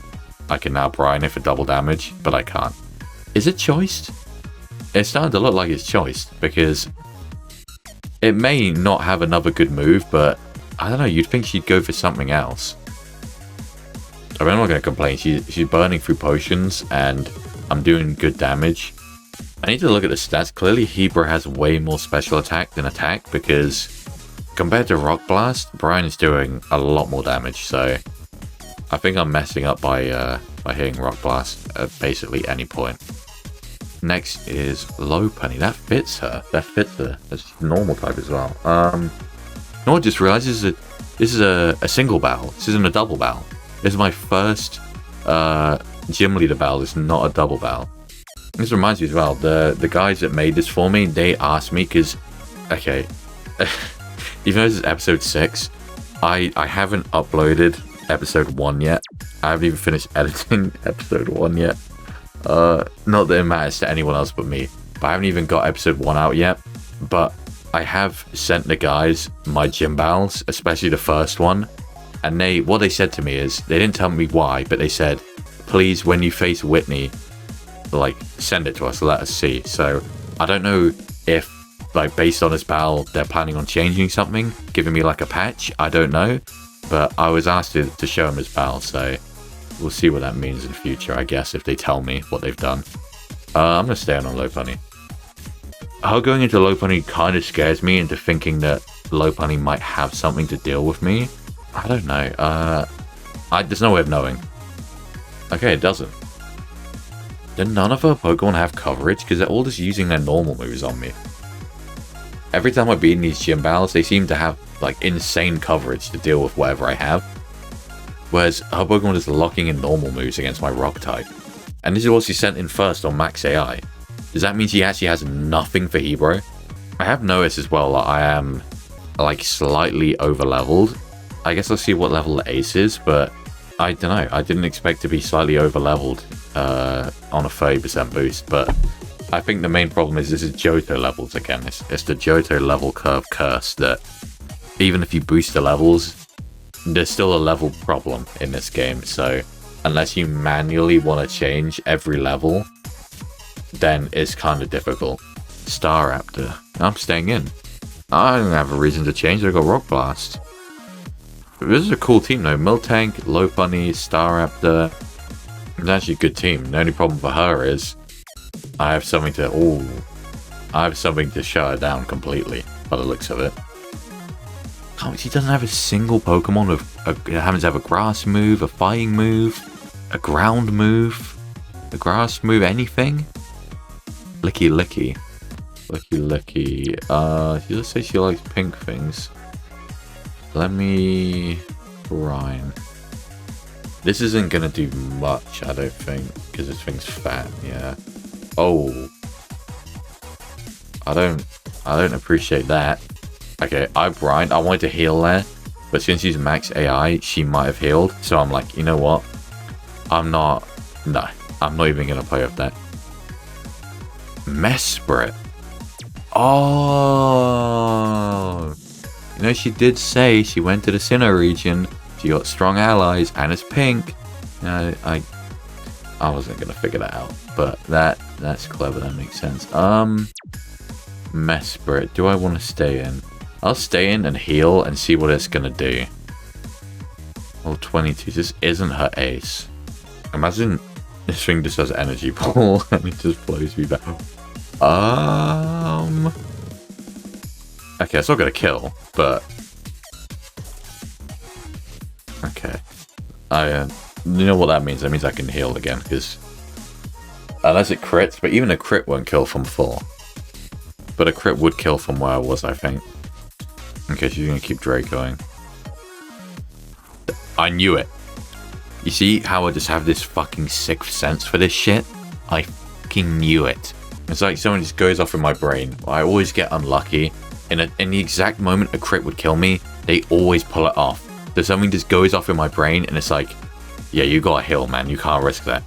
Speaker 1: I can now brine it for double damage, but I can't. Is it choiced? It's starting to look like it's choiced, because it may not have another good move, but I don't know, you'd think she'd go for something else. I mean, I'm not going to complain. She's burning through potions, and I'm doing good damage. I need to look at the stats. Clearly, Hebra has way more special attack than attack, because compared to Rock Blast, Brian is doing a lot more damage, so I think I'm messing up by hitting Rock Blast at basically any point. Next is Lopunny. That fits her. That's normal type as well. No, I just realized this is a single battle. This isn't a double battle. This is my first gym leader battle. It's not a double battle. This reminds me as well, the guys that made this for me, they asked me, because, okay, even though this is episode 6, I haven't uploaded episode 1 yet. I haven't even finished editing episode 1 yet. Not that it matters to anyone else but me, but I haven't even got episode 1 out yet. But I have sent the guys my gym battles, especially the first one, and what they said to me is, they didn't tell me why, but they said, please, when you face Whitney, like, send it to us, let us see. So I don't know if, like, based on this battle, they're planning on changing something, giving me like a patch. I don't know, but I was asked to show them this battle, so we'll see what that means in future, I guess, if they tell me what they've done. I'm gonna stay on Lopunny. Her going into Lopunny kind of scares me into thinking that Lopunny might have something to deal with me. I don't know. There's no way of knowing. Okay, it doesn't. Then none of her Pokemon have coverage, because they're all just using their normal moves on me. Every time I beat in these gym battles, they seem to have, like, insane coverage to deal with whatever I have. Whereas her Pokemon is locking in normal moves against my Rock type. And this is what she sent in first on Max AI. Does that mean she actually has nothing for Hebro? I have noticed as well that I am, like, slightly over-leveled. I guess I'll see what level the Ace is, but I don't know. I didn't expect to be slightly over-leveled on a 30% boost, but I think the main problem is this is Johto levels again. It's the Johto level curve curse that even if you boost the levels, there's still a level problem in this game. So unless you manually want to change every level, then it's kind of difficult. Staraptor. I'm staying in. I don't have a reason to change. I got Rock Blast. This is a cool team though. Miltank, Lopunny, Staraptor. It's actually a good team. The only problem for her is I have something to shut her down completely by the looks of it. She doesn't have a single Pokemon that happens to have a grass move, a fighting move, a ground move, a grass move, anything. Licky. She just says she likes pink things. Let me Brian. This isn't gonna do much, I don't think, because this thing's fat. Yeah. Oh. I don't appreciate that. Okay, I wanted to heal there, but since she's max AI, she might have healed. So I'm like, you know what? I'm not even gonna play with that. Mesprit. Oh. You know, she did say she went to the Sinnoh region. She got strong allies, and it's pink. I wasn't gonna figure that out, but that's clever. That makes sense. Mesprit. Do I want to stay in? I'll stay in and heal and see what it's gonna do. Oh, 22. This isn't her ace. Imagine this thing just does energy ball and it just blows me back. Okay, it's not gonna kill, but okay. You know what that means? That means I can heal again, because unless it crits, but even a crit won't kill from full. But a crit would kill from where I was, I think. Okay, she's gonna keep Dracoing. I knew it. You see how I just have this fucking sixth sense for this shit? I fucking knew it. It's like someone just goes off in my brain. I always get unlucky. In the exact moment a crit would kill me, they always pull it off. So something just goes off in my brain and it's like, yeah, you gotta heal, man. You can't risk that.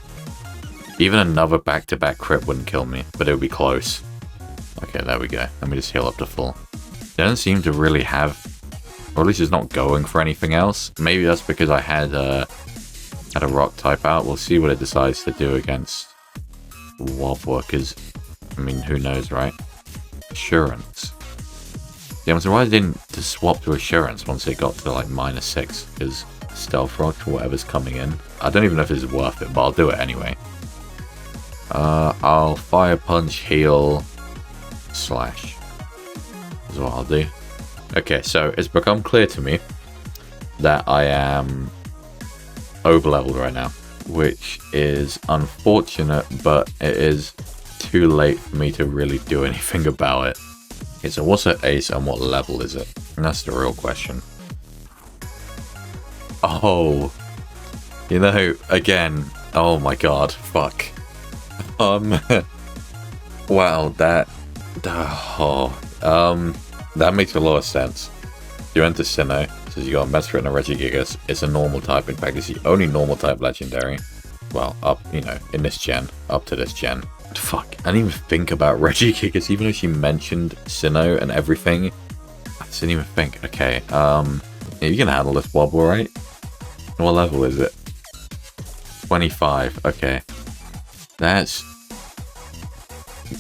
Speaker 1: Even another back-to-back crit wouldn't kill me, but it would be close. Okay, there we go. Let me just heal up to full. It doesn't seem to really have, or at least it's not going for anything else. Maybe that's because I had a rock type out. We'll see what it decides to do against Wobworkers. I mean, who knows, right? Assurance. Yeah, I'm surprised I didn't just swap to Assurance once it got to like -6, because Stealth Rock for whatever's coming in. I don't even know if this is worth it, but I'll do it anyway. I'll Fire Punch, heal, slash. Is what I'll do. Okay, so it's become clear to me that I am over-leveled right now, which is unfortunate, but it is too late for me to really do anything about it. Okay, so what's her ace and what level is it? And that's the real question. Oh, you know, again, oh my god, fuck. Wow, that makes a lot of sense. You enter Sinnoh, so you got a Mesrit and a Regigigas. It's a normal type, in fact, it's the only normal type legendary. Well, up, you know, in this gen, up to this gen. Fuck, I didn't even think about Regigigas, even though she mentioned Sinnoh and everything. I didn't even think, okay, yeah, you can handle this wobble, right? What level is it? 25, okay. That's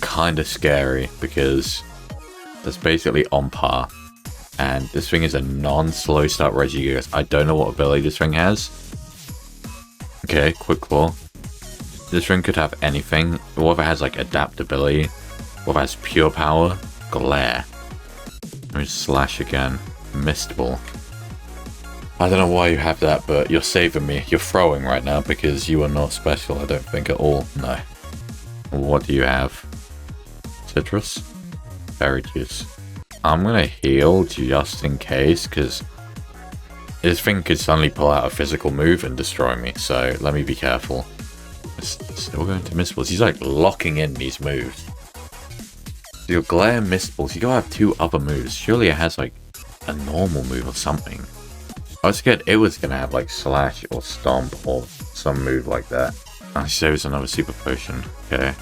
Speaker 1: kind of scary, because that's basically on par. And this thing is a non-slow start Regigigas. I don't know what ability this thing has. Okay, Quick Claw. This thing could have anything. What if it has like adaptability? What if it has pure power? Glare. Let me slash again. Mist Ball. I don't know why you have that, but you're saving me. You're throwing right now because you are not special, I don't think at all. No. What do you have? Citrus? Berry juice. I'm gonna heal just in case, because this thing could suddenly pull out a physical move and destroy me, so let me be careful. It's still going to Mist Balls. He's like locking in these moves. So your Glare Mist Balls, you gotta have two other moves. Surely it has like a normal move or something. I was scared it was gonna have like Slash or Stomp or some move like that. I see there's another Super Potion. Okay.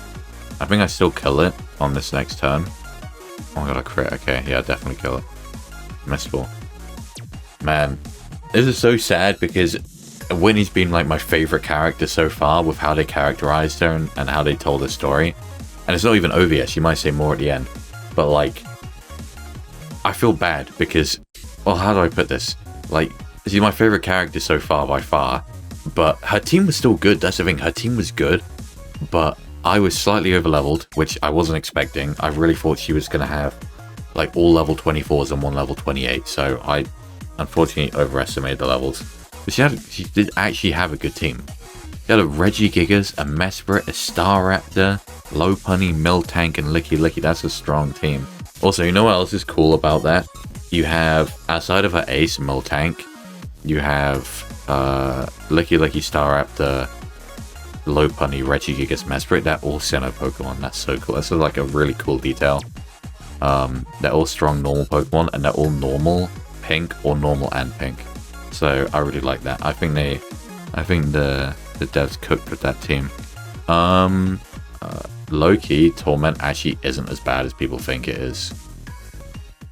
Speaker 1: I think I still kill it on this next turn. Oh, I got a crit. Okay, yeah, definitely kill it. Mist Ball. Man, this is so sad because Whitney's been like my favorite character so far with how they characterized her and how they told the story. And it's not even over yet. She might say more at the end. But like, I feel bad because, well, how do I put this? Like, she's my favorite character so far by far. But her team was still good. That's the thing. Her team was good. But I was slightly overleveled, which I wasn't expecting. I really thought she was going to have like all level 24s and one level 28. So I unfortunately overestimated the levels. But she did actually have a good team. She had a Regigigas, a Mesprit, a Staraptor, Lopunny, Miltank, and Licky Licky. That's a strong team. Also, you know what else is cool about that? You have, outside of her ace, Miltank, you have Licky Licky, Staraptor, Lopunny, Regigigas, Mesprit. They're all Sinnoh Pokemon. That's so cool. That's like a really cool detail. They're all strong normal Pokemon, and they're all normal pink or normal and pink. So I really like that. I think the devs cooked with that team. Low-key, Torment actually isn't as bad as people think it is.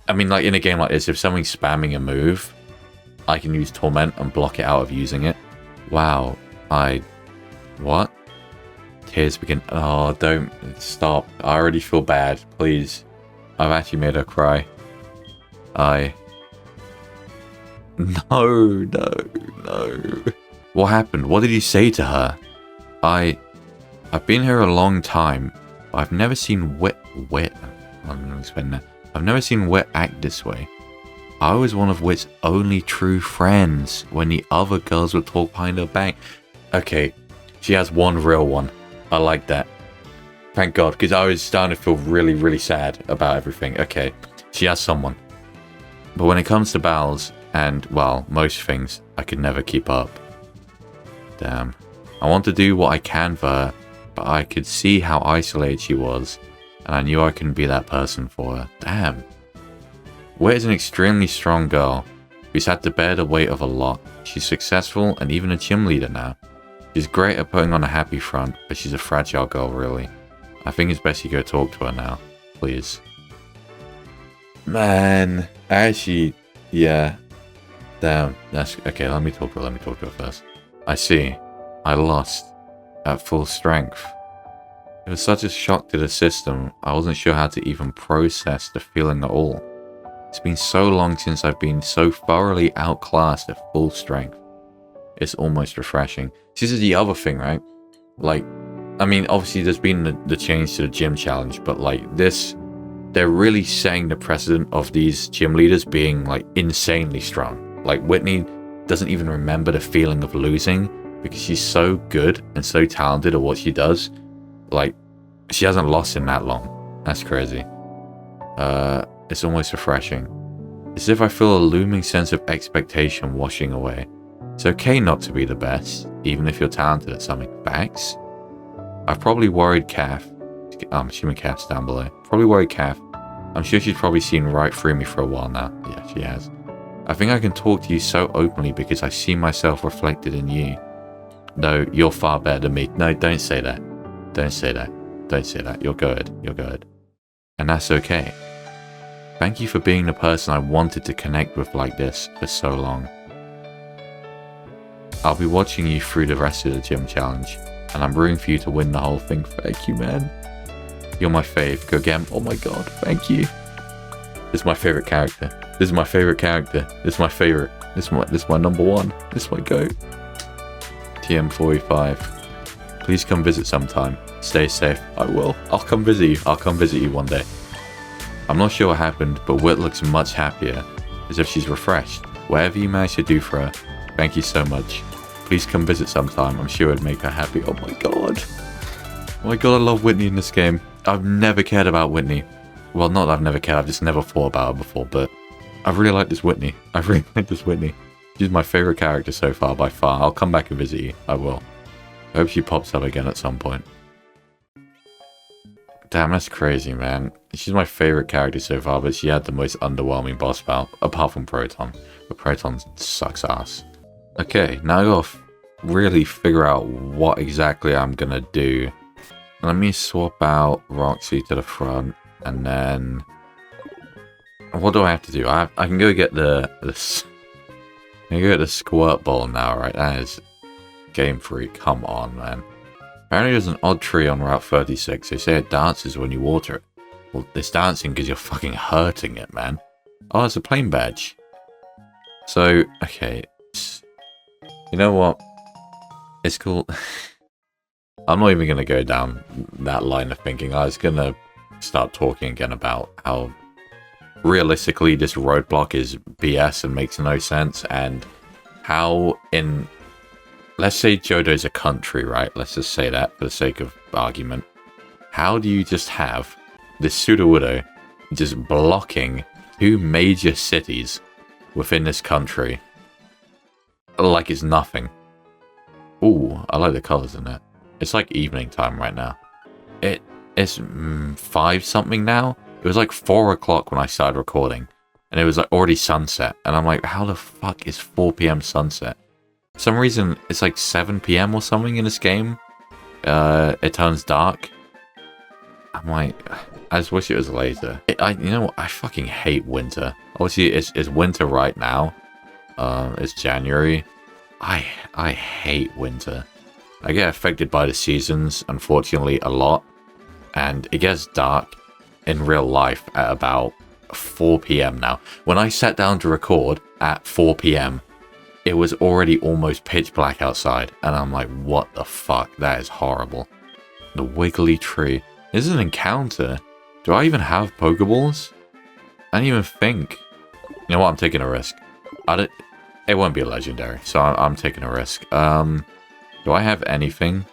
Speaker 1: I mean, like in a game like this, if someone's spamming a move, I can use Torment and block it out of using it. Wow. What? Tears begin. Oh, don't stop. I already feel bad. Please. I've actually made her cry. No. What happened? What did you say to her? I've been here a long time, but I've never seen Wit. I've never seen Wit act this way. I was one of Wit's only true friends when the other girls would talk behind her back. Okay, she has one real one. I like that. Thank God, because I was starting to feel really, really sad about everything. Okay, she has someone. But when it comes to battles, and, well, most things, I could never keep up. Damn. I want to do what I can for her, but I could see how isolated she was, and I knew I couldn't be that person for her. Damn. Wit is an extremely strong girl, who's had to bear the weight of a lot. She's successful and even a gym leader now. She's great at putting on a happy front, but she's a fragile girl, really. I think it's best you go talk to her now, please. Man, actually, yeah. Damn, that's okay. Let me talk to her first. I see. I lost at full strength. It was such a shock to the system, I wasn't sure how to even process the feeling at all. It's been so long since I've been so thoroughly outclassed at full strength. It's almost refreshing. This is the other thing, right? Like, I mean, obviously there's been the change to the gym challenge, but like this they're really setting the precedent of these gym leaders being like insanely strong. Like Whitney doesn't even remember the feeling of losing because she's so good and so talented at what she does. Like, she hasn't lost in that long. That's crazy. It's almost refreshing. It's as if I feel a looming sense of expectation washing away. It's okay not to be the best, even if you're talented at something. Facts? I've probably worried Kath. I'm assuming Kath's down below. Probably worried Kath. I'm sure she's probably seen right through me for a while now. Yeah, she has. I think I can talk to you so openly because I see myself reflected in you. No, you're far better than me. No, don't say that. Don't say that. Don't say that. You're good. You're good. And that's okay. Thank you for being the person I wanted to connect with like this for so long. I'll be watching you through the rest of the gym challenge, and I'm rooting for you to win the whole thing. Thank you, man. You're my fave. Go again. Oh my god. Thank you. This is my favorite character. This is my favorite character. This is my favorite. This is my number one. This is my goat. TM45. Please come visit sometime. Stay safe. I will. I'll come visit you. I'll come visit you one day. I'm not sure what happened, but Whit looks much happier, as if she's refreshed. Whatever you managed to do for her, thank you so much. Please come visit sometime. I'm sure it'd make her happy. Oh my god. Oh my god, I love Whitney in this game. I've never cared about Whitney. Well, not that I've never cared, I've just never thought about her before, but I really like this Whitney. I really like this Whitney. She's my favorite character so far, by far. I'll come back and visit you. I will. I hope she pops up again at some point. Damn, that's crazy, man. She's my favorite character so far, but she had the most underwhelming boss battle, apart from Proton. But Proton sucks ass. Okay, now I gotta really figure out what exactly I'm gonna do. Let me swap out Roxy to the front, and then... What do I have to do? I can go get the squirt ball now, right? That is Game Freak. Come on, man. Apparently there's an odd tree on Route 36. They say it dances when you water it. Well, it's dancing because you're fucking hurting it, man. Oh, it's a plane badge. So, okay. You know what? It's cool. I'm not even going to go down that line of thinking. I was going to start talking again about how realistically this roadblock is BS and makes no sense, and how in... Let's say Johto's a country, right? Let's just say that for the sake of argument. How do you just have this Sudowoodo just blocking 2 major cities within this country like it's nothing? Ooh, I like the colors in it. It's like evening time right now. It's 5 something now. It was like 4 o'clock when I started recording, and it was like already sunset. And I'm like, how the fuck is 4 p.m. sunset? For some reason, it's like 7 p.m. or something in this game. It turns dark. I'm like, I just wish it was later. You know what? I fucking hate winter. Obviously, it's winter right now. It's January. I hate winter. I get affected by the seasons, unfortunately, a lot. And it gets dark in real life at about 4 p.m. now. When I sat down to record at 4 p.m., it was already almost pitch black outside. And I'm like, what the fuck? That is horrible. The wiggly tree. This is an encounter. Do I even have Pokeballs? I didn't even think. You know what? I'm taking a risk. It won't be a legendary, so I'm taking a risk. Do I have anything?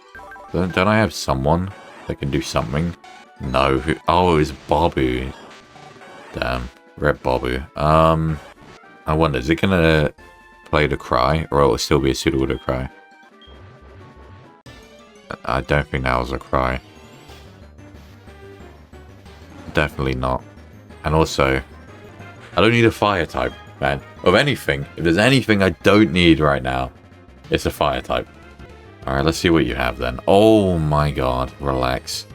Speaker 1: Don't I have someone that can do something? No. Oh, it was Babu. Damn. Rip Babu. I wonder, is it gonna play the cry, or will it still be a Sudowoodo cry? I don't think that was a cry. Definitely not. And also, I don't need a fire type, man. Of anything. If there's anything I don't need right now, it's a fire type. Alright, let's see what you have then. Oh my god, relax.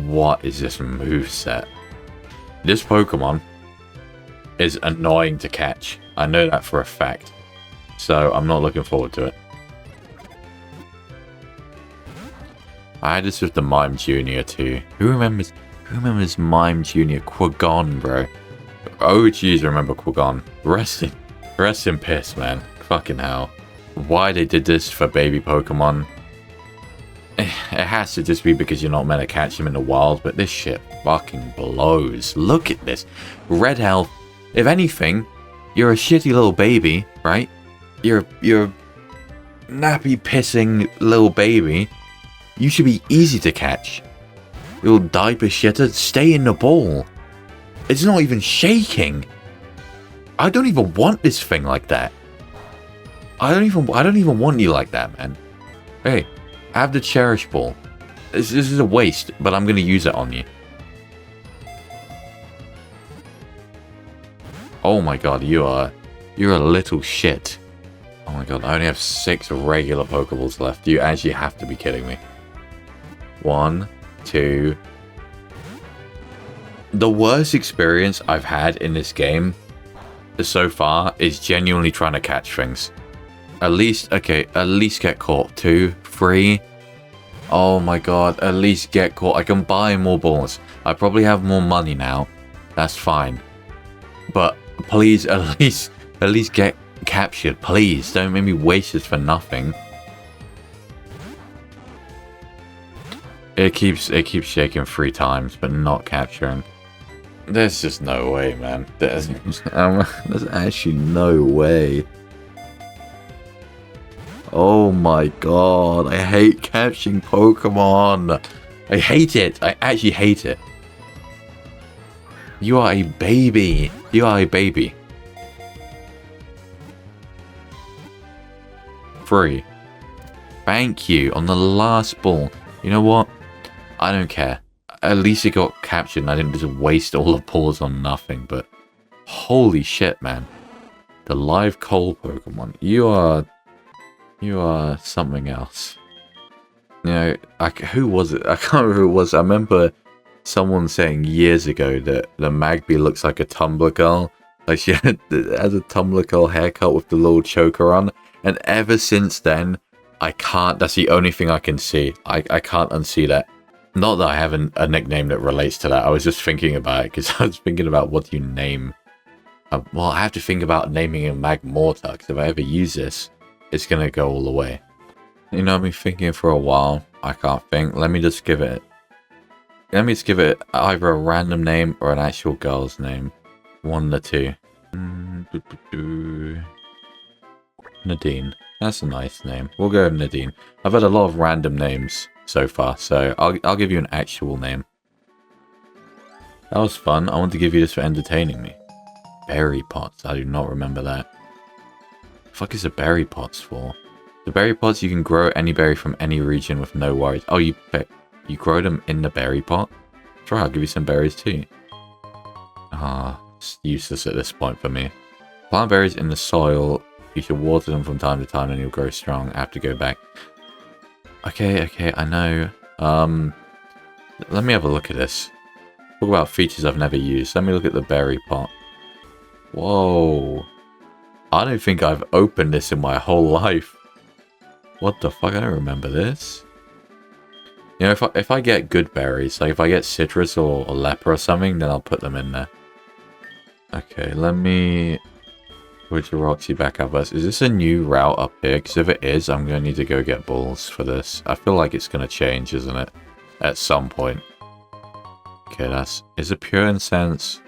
Speaker 1: What is this moveset? This Pokemon is annoying to catch. I know that for a fact. So I'm not looking forward to it. I had this with the Mime Jr. too. Who remembers Mime Jr.? Quagon, bro. OGs remember Quagon. Rest in piss, man. Fucking hell. Why they did this for baby Pokemon? It has to just be because you're not meant to catch them in the wild, but this shit fucking blows. Look at this. Red health. If anything, you're a shitty little baby, right? You're nappy pissing little baby. You should be easy to catch. You little diaper shitter, stay in the ball. It's not even shaking. I don't even want this thing like that. I don't even want you like that, man. Hey, have the cherish ball. This is a waste, but I'm gonna use it on you. Oh my god, you're a little shit. Oh my god, I only have 6 regular Pokeballs left. You actually have to be kidding me. 1, 2. The worst experience I've had in this game so far is genuinely trying to catch things. At least get caught. 2, 3. Oh my god, at least get caught. I can buy more balls. I probably have more money now. That's fine. But please, at least get captured. Please, don't make me waste this for nothing. It keeps shaking 3 times, but not capturing. There's just no way, man. There's actually no way. Oh my god, I hate catching Pokemon. I hate it. I actually hate it. You are a baby. You are a baby. 3. Thank you on the last ball. You know what? I don't care. At least it got captured and I didn't just waste all the balls on nothing, but holy shit, man. The live coal Pokemon. You are something else. You know, who was it? I can't remember who it was. I remember someone saying years ago that the Magby looks like a Tumblr girl. Like she has a Tumblr girl haircut with the little choker on. And ever since then, I can't. That's the only thing I can see. I can't unsee that. Not that I have a nickname that relates to that. I was just thinking about it because I was thinking about what do you name. Well, I have to think about naming a Magmortar because if I ever use this, it's going to go all the way. You know, I've been thinking for a while. I can't think. Let me just give it either a random name or an actual girl's name. One of the two. Nadine. That's a nice name. We'll go with Nadine. I've had a lot of random names so far, so I'll give you an actual name. That was fun. I want to give you this for entertaining me. Berry pots. I do not remember that. The fuck is a berry pots for? The berry pots, you can grow any berry from any region with no worries. Oh, you grow them in the berry pot? Sure, I'll give you some berries too. It's useless at this point for me. Plant berries in the soil. You should water them from time to time and you'll grow strong. I have to go back. Okay, I know. Let me have a look at this. Talk about features I've never used. Let me look at the berry pot. Whoa. I don't think I've opened this in my whole life. What the fuck? I don't remember this. You know, if I get good berries, like if I get citrus or leper or something, then I'll put them in there. Okay, let me put your Roxy back up us. Is this a new route up here? Because if it is, I'm going to need to go get balls for this. I feel like it's going to change, isn't it? At some point. Okay, is it pure incense?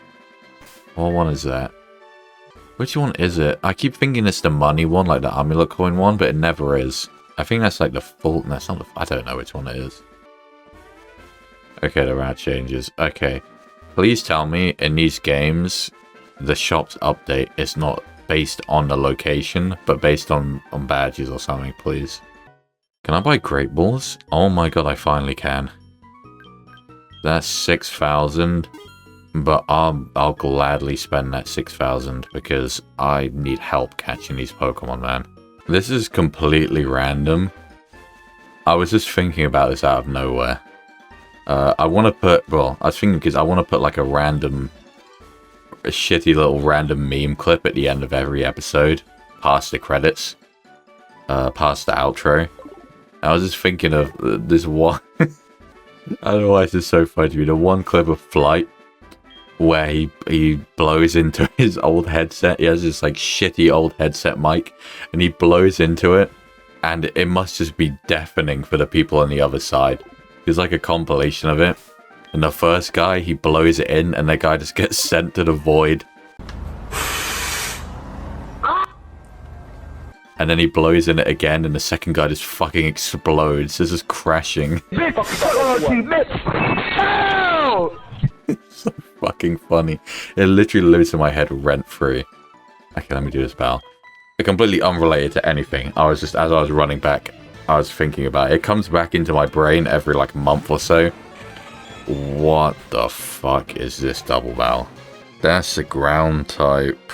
Speaker 1: What one is that? Which one is it? I keep thinking it's the money one, like the amulet coin one, but it never is. I think that's like the full... That's not the... I don't know which one it is. Okay, the route changes. Okay. Please tell me in these games, the shop's update is not based on the location, but based on badges or something, please. Can I buy Great Balls? Oh my god, I finally can. That's 6,000. But I'll gladly spend that 6,000 because I need help catching these Pokemon, man. This is completely random. I was just thinking about this out of nowhere. I want to put, well, I was thinking because I want to put like a shitty little random meme clip at the end of every episode, past the credits, past the outro. I was just thinking of this one. I don't know why this is so funny to me. The one clip of Flight where he blows into his old headset. He has this like shitty old headset mic and he blows into it And it must just be deafening for the people on the other side. There's like a compilation of it. And the first guy, he blows it in, and the guy just gets sent to the void. And then he blows in it again, and the second guy just fucking explodes. This is crashing. It's so fucking funny. It literally lives in my head rent-free. Okay, let me do this, pal. Completely unrelated to anything. I was just, as I was running back, I was thinking about it. It comes back into my brain every like month or so. What the fuck is this double barrel? That's a ground type.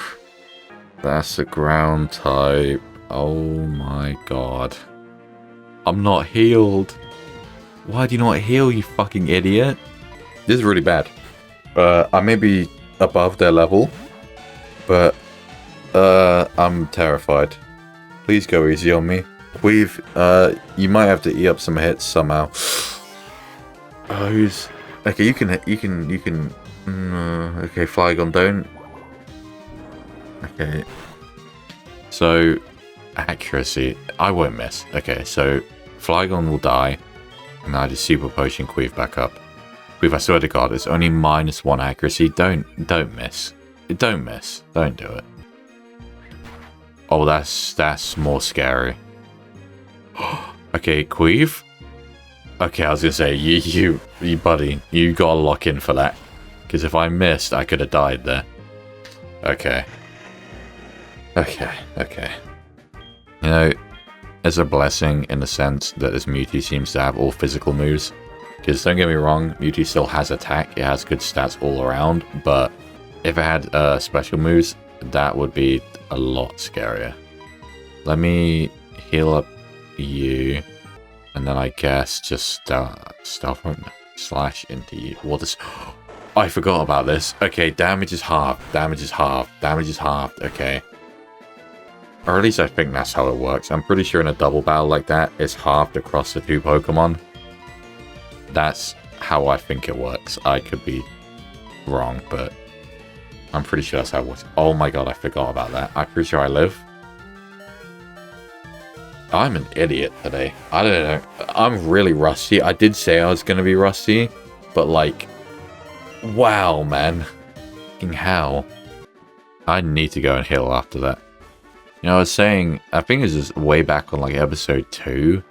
Speaker 1: That's a ground type. Oh my god. I'm not healed. Why do you not heal, you fucking idiot? This is really bad. I may be above their level, but I'm terrified. Please go easy on me. We've, you might have to eat up some hits somehow. Oh, who's... Okay, you can... okay, Flygon, don't. Okay. So, accuracy. I won't miss. Okay, so, Flygon will die. And I just Super Potion Queef back up. Queef, I swear to God, it's only -1 accuracy. Don't miss. Don't miss. Don't do it. Oh, that's more scary. Okay, Queef. Okay, I was gonna say, you buddy, you gotta lock in for that. Because if I missed, I could have died there. Okay. Okay. You know, it's a blessing in the sense that this Mewtwo seems to have all physical moves. Because don't get me wrong, Mewtwo still has attack, it has good stats all around, but if it had special moves, that would be a lot scarier. Let me heal up you, and then I guess just stealth slash into you. What is... I forgot about this. Okay, damage is halved, damage is halved, damage is halved, okay. Or at least I think that's how it works. I'm pretty sure in a double battle like that, it's halved across the two Pokemon. That's how I think it works. I could be wrong, but I'm pretty sure that's how it works. Oh my god, I forgot about that. I'm pretty sure I live. I'm an idiot today. I don't know. I'm really rusty. I did say I was going to be rusty, but like, wow, man. Fucking hell. I need to go and heal after that. You know, I was saying, I think it was way back on like episode 2.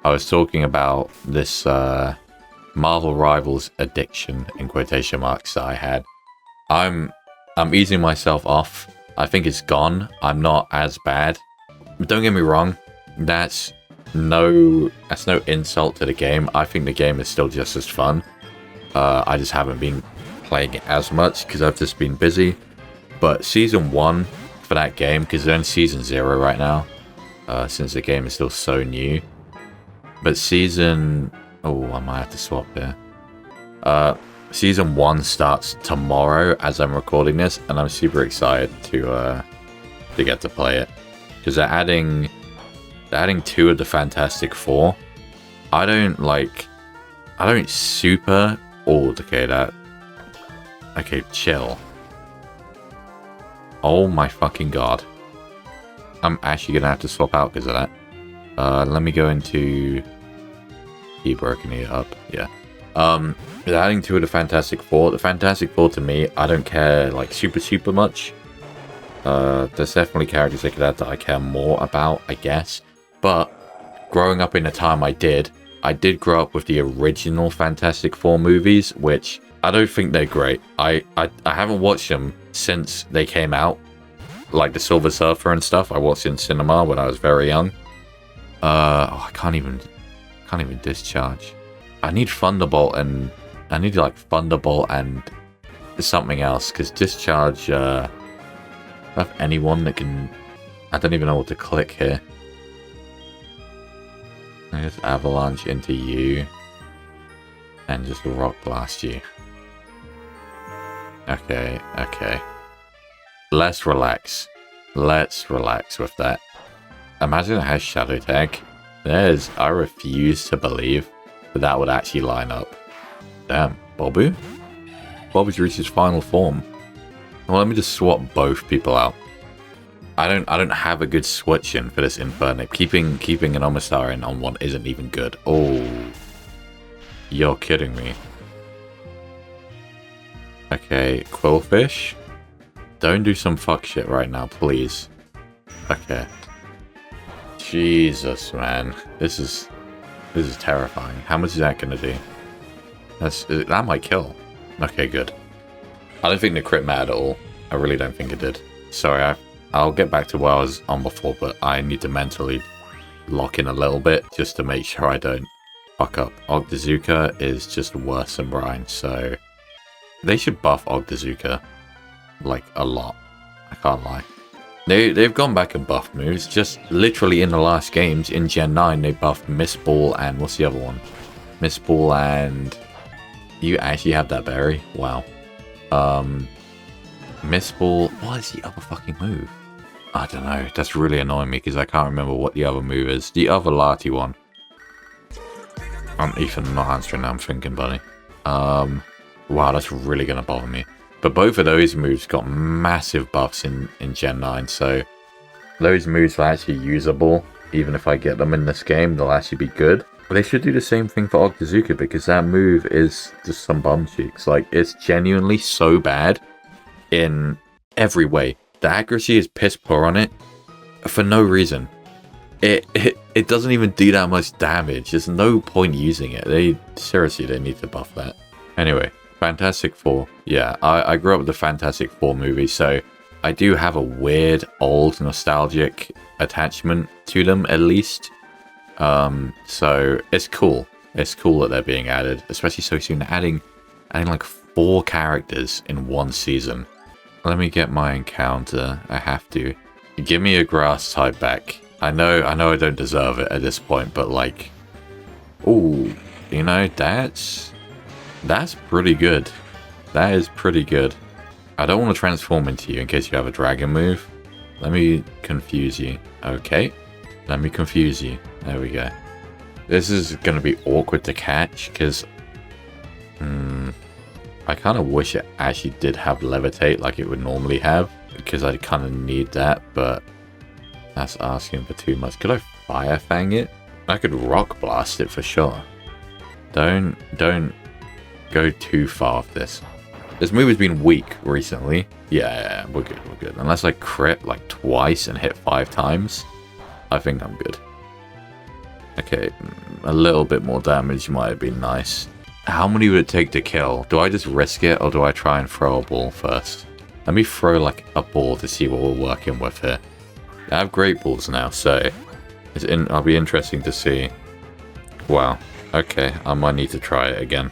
Speaker 1: I was talking about this Marvel Rivals addiction, in quotation marks, that I had. I'm easing myself off. I think it's gone. I'm not as bad. But don't get me wrong. That's no insult to the game. I think the game is still just as fun. I just haven't been playing it as much because I've just been busy. But Season 1 for that game, because they're in Season 0 right now, since the game is still so new. But Season... Oh, I might have to swap here. Season 1 starts tomorrow as I'm recording this, and I'm super excited to get to play it. Because they're adding 2 of the Fantastic Four. I don't super... Oh, okay, that... Okay, chill. Oh my fucking god. I'm actually gonna have to swap out because of that. Let me go into... Keep working it up, yeah. They're adding 2 of the Fantastic Four. The Fantastic Four, to me, I don't care, like, super much. There's definitely characters they could add that I care more about, I guess. But, growing up in the time I did grow up with the original Fantastic Four movies, which I don't think they're great. I haven't watched them since they came out. Like the Silver Surfer and stuff, I watched in cinema when I was very young. I can't even discharge. I need Thunderbolt and... I need like Thunderbolt and something else, because discharge, I have anyone that can... I don't even know what to click here. I just avalanche into you and just rock blast you. Okay. Let's relax. Let's relax with that. Imagine it has Shadow Tag. I refuse to believe that would actually line up. Damn, Bobu? Bobu's reached his final form. Well, let me just swap both people out. I don't have a good switch in for this Infernape. Keeping an Omastar in on one isn't even good. Oh, you're kidding me. Okay, Quillfish. Don't do some fuck shit right now, please. Okay. Jesus, man. This is terrifying. How much is that gonna do? That might kill. Okay, good. I don't think the crit mattered at all. I really don't think it did. Sorry, I'll get back to where I was on before, but I need to mentally lock in a little bit just to make sure I don't fuck up. Ogdazooka is just worse than Brine, so they should buff Ogdazooka like a lot. I can't lie. They've gone back and buffed moves. Just literally in the last games in Gen 9, they buffed Miss Ball and what's the other one? Miss Ball and you actually have that berry? Wow. Miss Ball. What is the other fucking move? I don't know. That's really annoying me because I can't remember what the other move is. The other Lati one. I'm even not answering now. I'm thinking, buddy. Wow, that's really gonna bother me. But both of those moves got massive buffs in Gen 9, so those moves are actually usable. Even if I get them in this game, they'll actually be good. But they should do the same thing for Ogdazooka because that move is just some bum cheeks. Like, it's genuinely so bad in every way. The accuracy is piss poor on it for no reason. It doesn't even do that much damage. There's no point using it. Seriously, they need to buff that. Anyway, Fantastic Four. Yeah, I grew up with the Fantastic Four movies, so I do have a weird, old, nostalgic attachment to them, at least. So it's cool. It's cool that they're being added, especially so soon. Adding like 4 characters in one season. Let me get my encounter. I have to. Give me a grass type back. I know I don't deserve it at this point, but like, ooh, you know, that's pretty good. That is pretty good. I don't want to transform into you in case you have a dragon move. Let me confuse you. Okay. Let me confuse you. There we go. This is going to be awkward to catch because I kind of wish it actually did have levitate like it would normally have because I kind of need that, but that's asking for too much. Could I Fire Fang it? I could Rock Blast it for sure. Don't go too far with this. This move has been weak recently. Yeah, we're good. Unless I crit like twice and hit 5 times, I think I'm good. Okay, a little bit more damage might have been nice. How many would it take to kill? Do I just risk it or do I try and throw a ball first? Let me throw like a ball to see what we're working with here. I have great balls now, so I'll be interesting to see. Wow. Okay, I might need to try it again.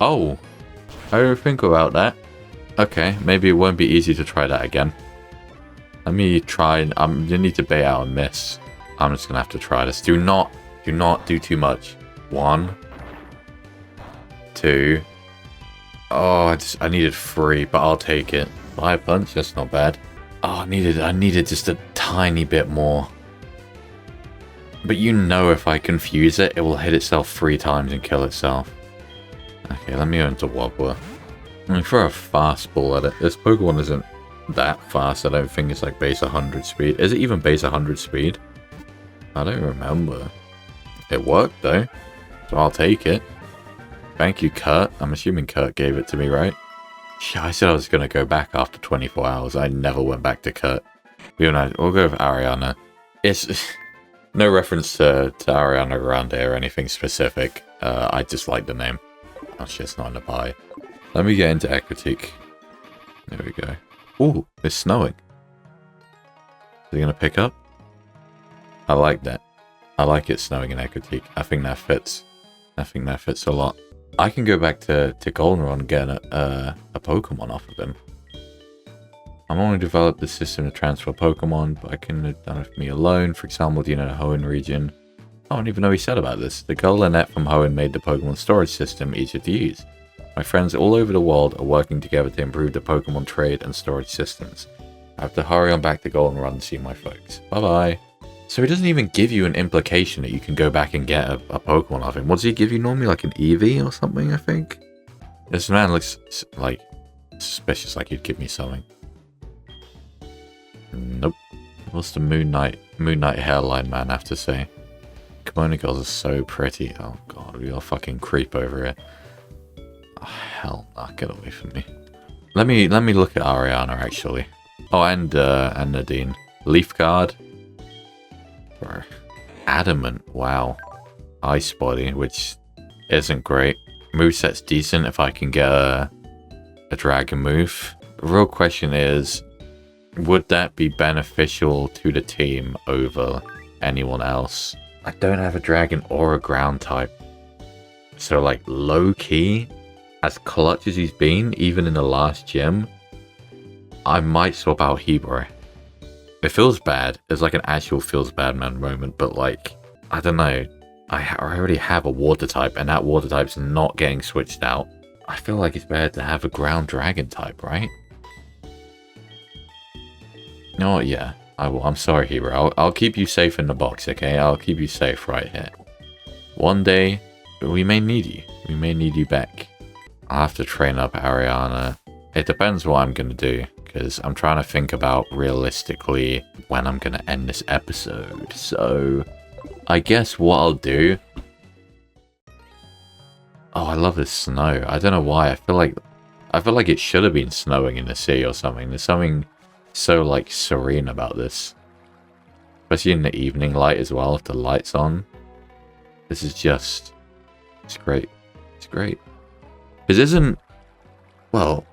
Speaker 1: Oh, I didn't think about that. Okay, maybe it won't be easy to try that again. Let me try and you need to bait out and miss. I'm just gonna have to try this. Do not do too much. 1, 2. Oh, I needed 3, but I'll take it. Fire punch, that's not bad. Oh, I needed just a tiny bit more. But you know if I confuse it, it will hit itself 3 times and kill itself. Okay, let me go into Wobbler. I mean, throw a fastball at it. This Pokemon isn't that fast. I don't think it's like base 100 speed. Is it even base 100 speed? I don't remember. It worked though, so I'll take it. Thank you, Kurt. I'm assuming Kurt gave it to me, right? Yeah, I said I was going to go back after 24 hours. I never went back to Kurt. We'll go with Ariana. It's no reference to Ariana Grande or anything specific. I just like the name. Actually, it's not in the pie. Let me get into Equitique. There we go. Ooh, it's snowing. Is it going to pick up? I like that. I like it snowing in Equitique. I think that fits. I think that fits a lot. I can go back to Goldenrod and get a Pokemon off of him. I'm only developed the system to transfer Pokemon, but I couldn't have done it for me alone. For example, do you know the Hoenn region? I don't even know he said about this. The girl Lynette from Hoenn made the Pokemon storage system easier to use. My friends all over the world are working together to improve the Pokemon trade and storage systems. I have to hurry on back to Goldenrod and see my folks. Bye bye. So he doesn't even give you an implication that you can go back and get a Pokemon of him. What does he give you normally? Like an Eevee or something, I think? This man looks like suspicious, like he'd give me something. Nope. What's the Moon Knight hairline man have to say? Kimono girls are so pretty. Oh god, we are fucking creep over here. Oh, hell nah, get away from me. Let me look at Ariana actually. Oh, and Nadine. Leaf Guard. Bro. Adamant, wow. Ice Body, which isn't great. Moveset's decent if I can get a dragon move. The real question is, would that be beneficial to the team over anyone else? I don't have a dragon or a ground type. So like low-key, as clutch as he's been, even in the last gym, I might swap out Hebrew. It feels bad. It's like an actual feels bad man moment, but like, I don't know. I already have a water type, and that water type's not getting switched out. I feel like it's better to have a ground dragon type, right? No, yeah, I will. I'm sorry, Hero. I'll keep you safe in the box, okay? I'll keep you safe right here. One day, we may need you. We may need you back. I'll have to train up Ariana. It depends what I'm going to do, because I'm trying to think about realistically when I'm going to end this episode. So, I guess what I'll do... Oh, I love this snow. I don't know why. I feel like it should have been snowing in the sea or something. There's something so, like, serene about this. Especially in the evening light as well, if the light's on. This is just... It's great. It's great. This isn't... Well...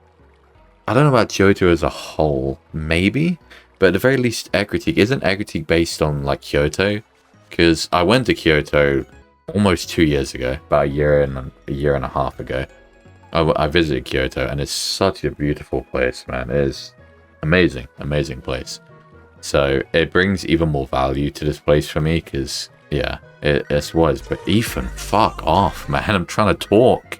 Speaker 1: I don't know about Johto as a whole. Maybe? But at the very least, Ekritik. Isn't Ekritik based on, like, Kyoto? Because I went to Kyoto almost 2 years ago. About a year and a half ago. I visited Kyoto, and it's such a beautiful place, man. It is amazing. Amazing place. So, it brings even more value to this place for me, because, yeah, it was. But Ethan, fuck off, man. I'm trying to talk.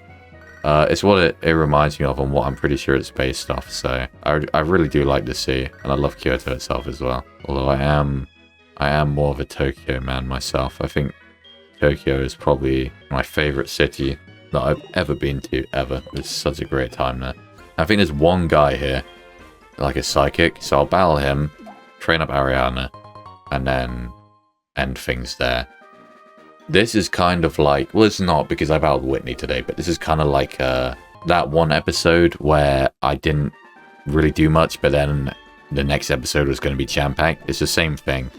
Speaker 1: It's what it reminds me of and what I'm pretty sure it's based off. So, I really do like the sea, and I love Kyoto itself as well. Although I am more of a Tokyo man myself. I think Tokyo is probably my favorite city that I've ever been to, ever. It's such a great time there. I think there's one guy here, like a psychic, so I'll battle him, train up Ariana, and then end things there. This is kind of like, well, it's not because I battled Whitney today, but this is kind of like that one episode where I didn't really do much, but then the next episode was going to be jam-packed. It's the same thing,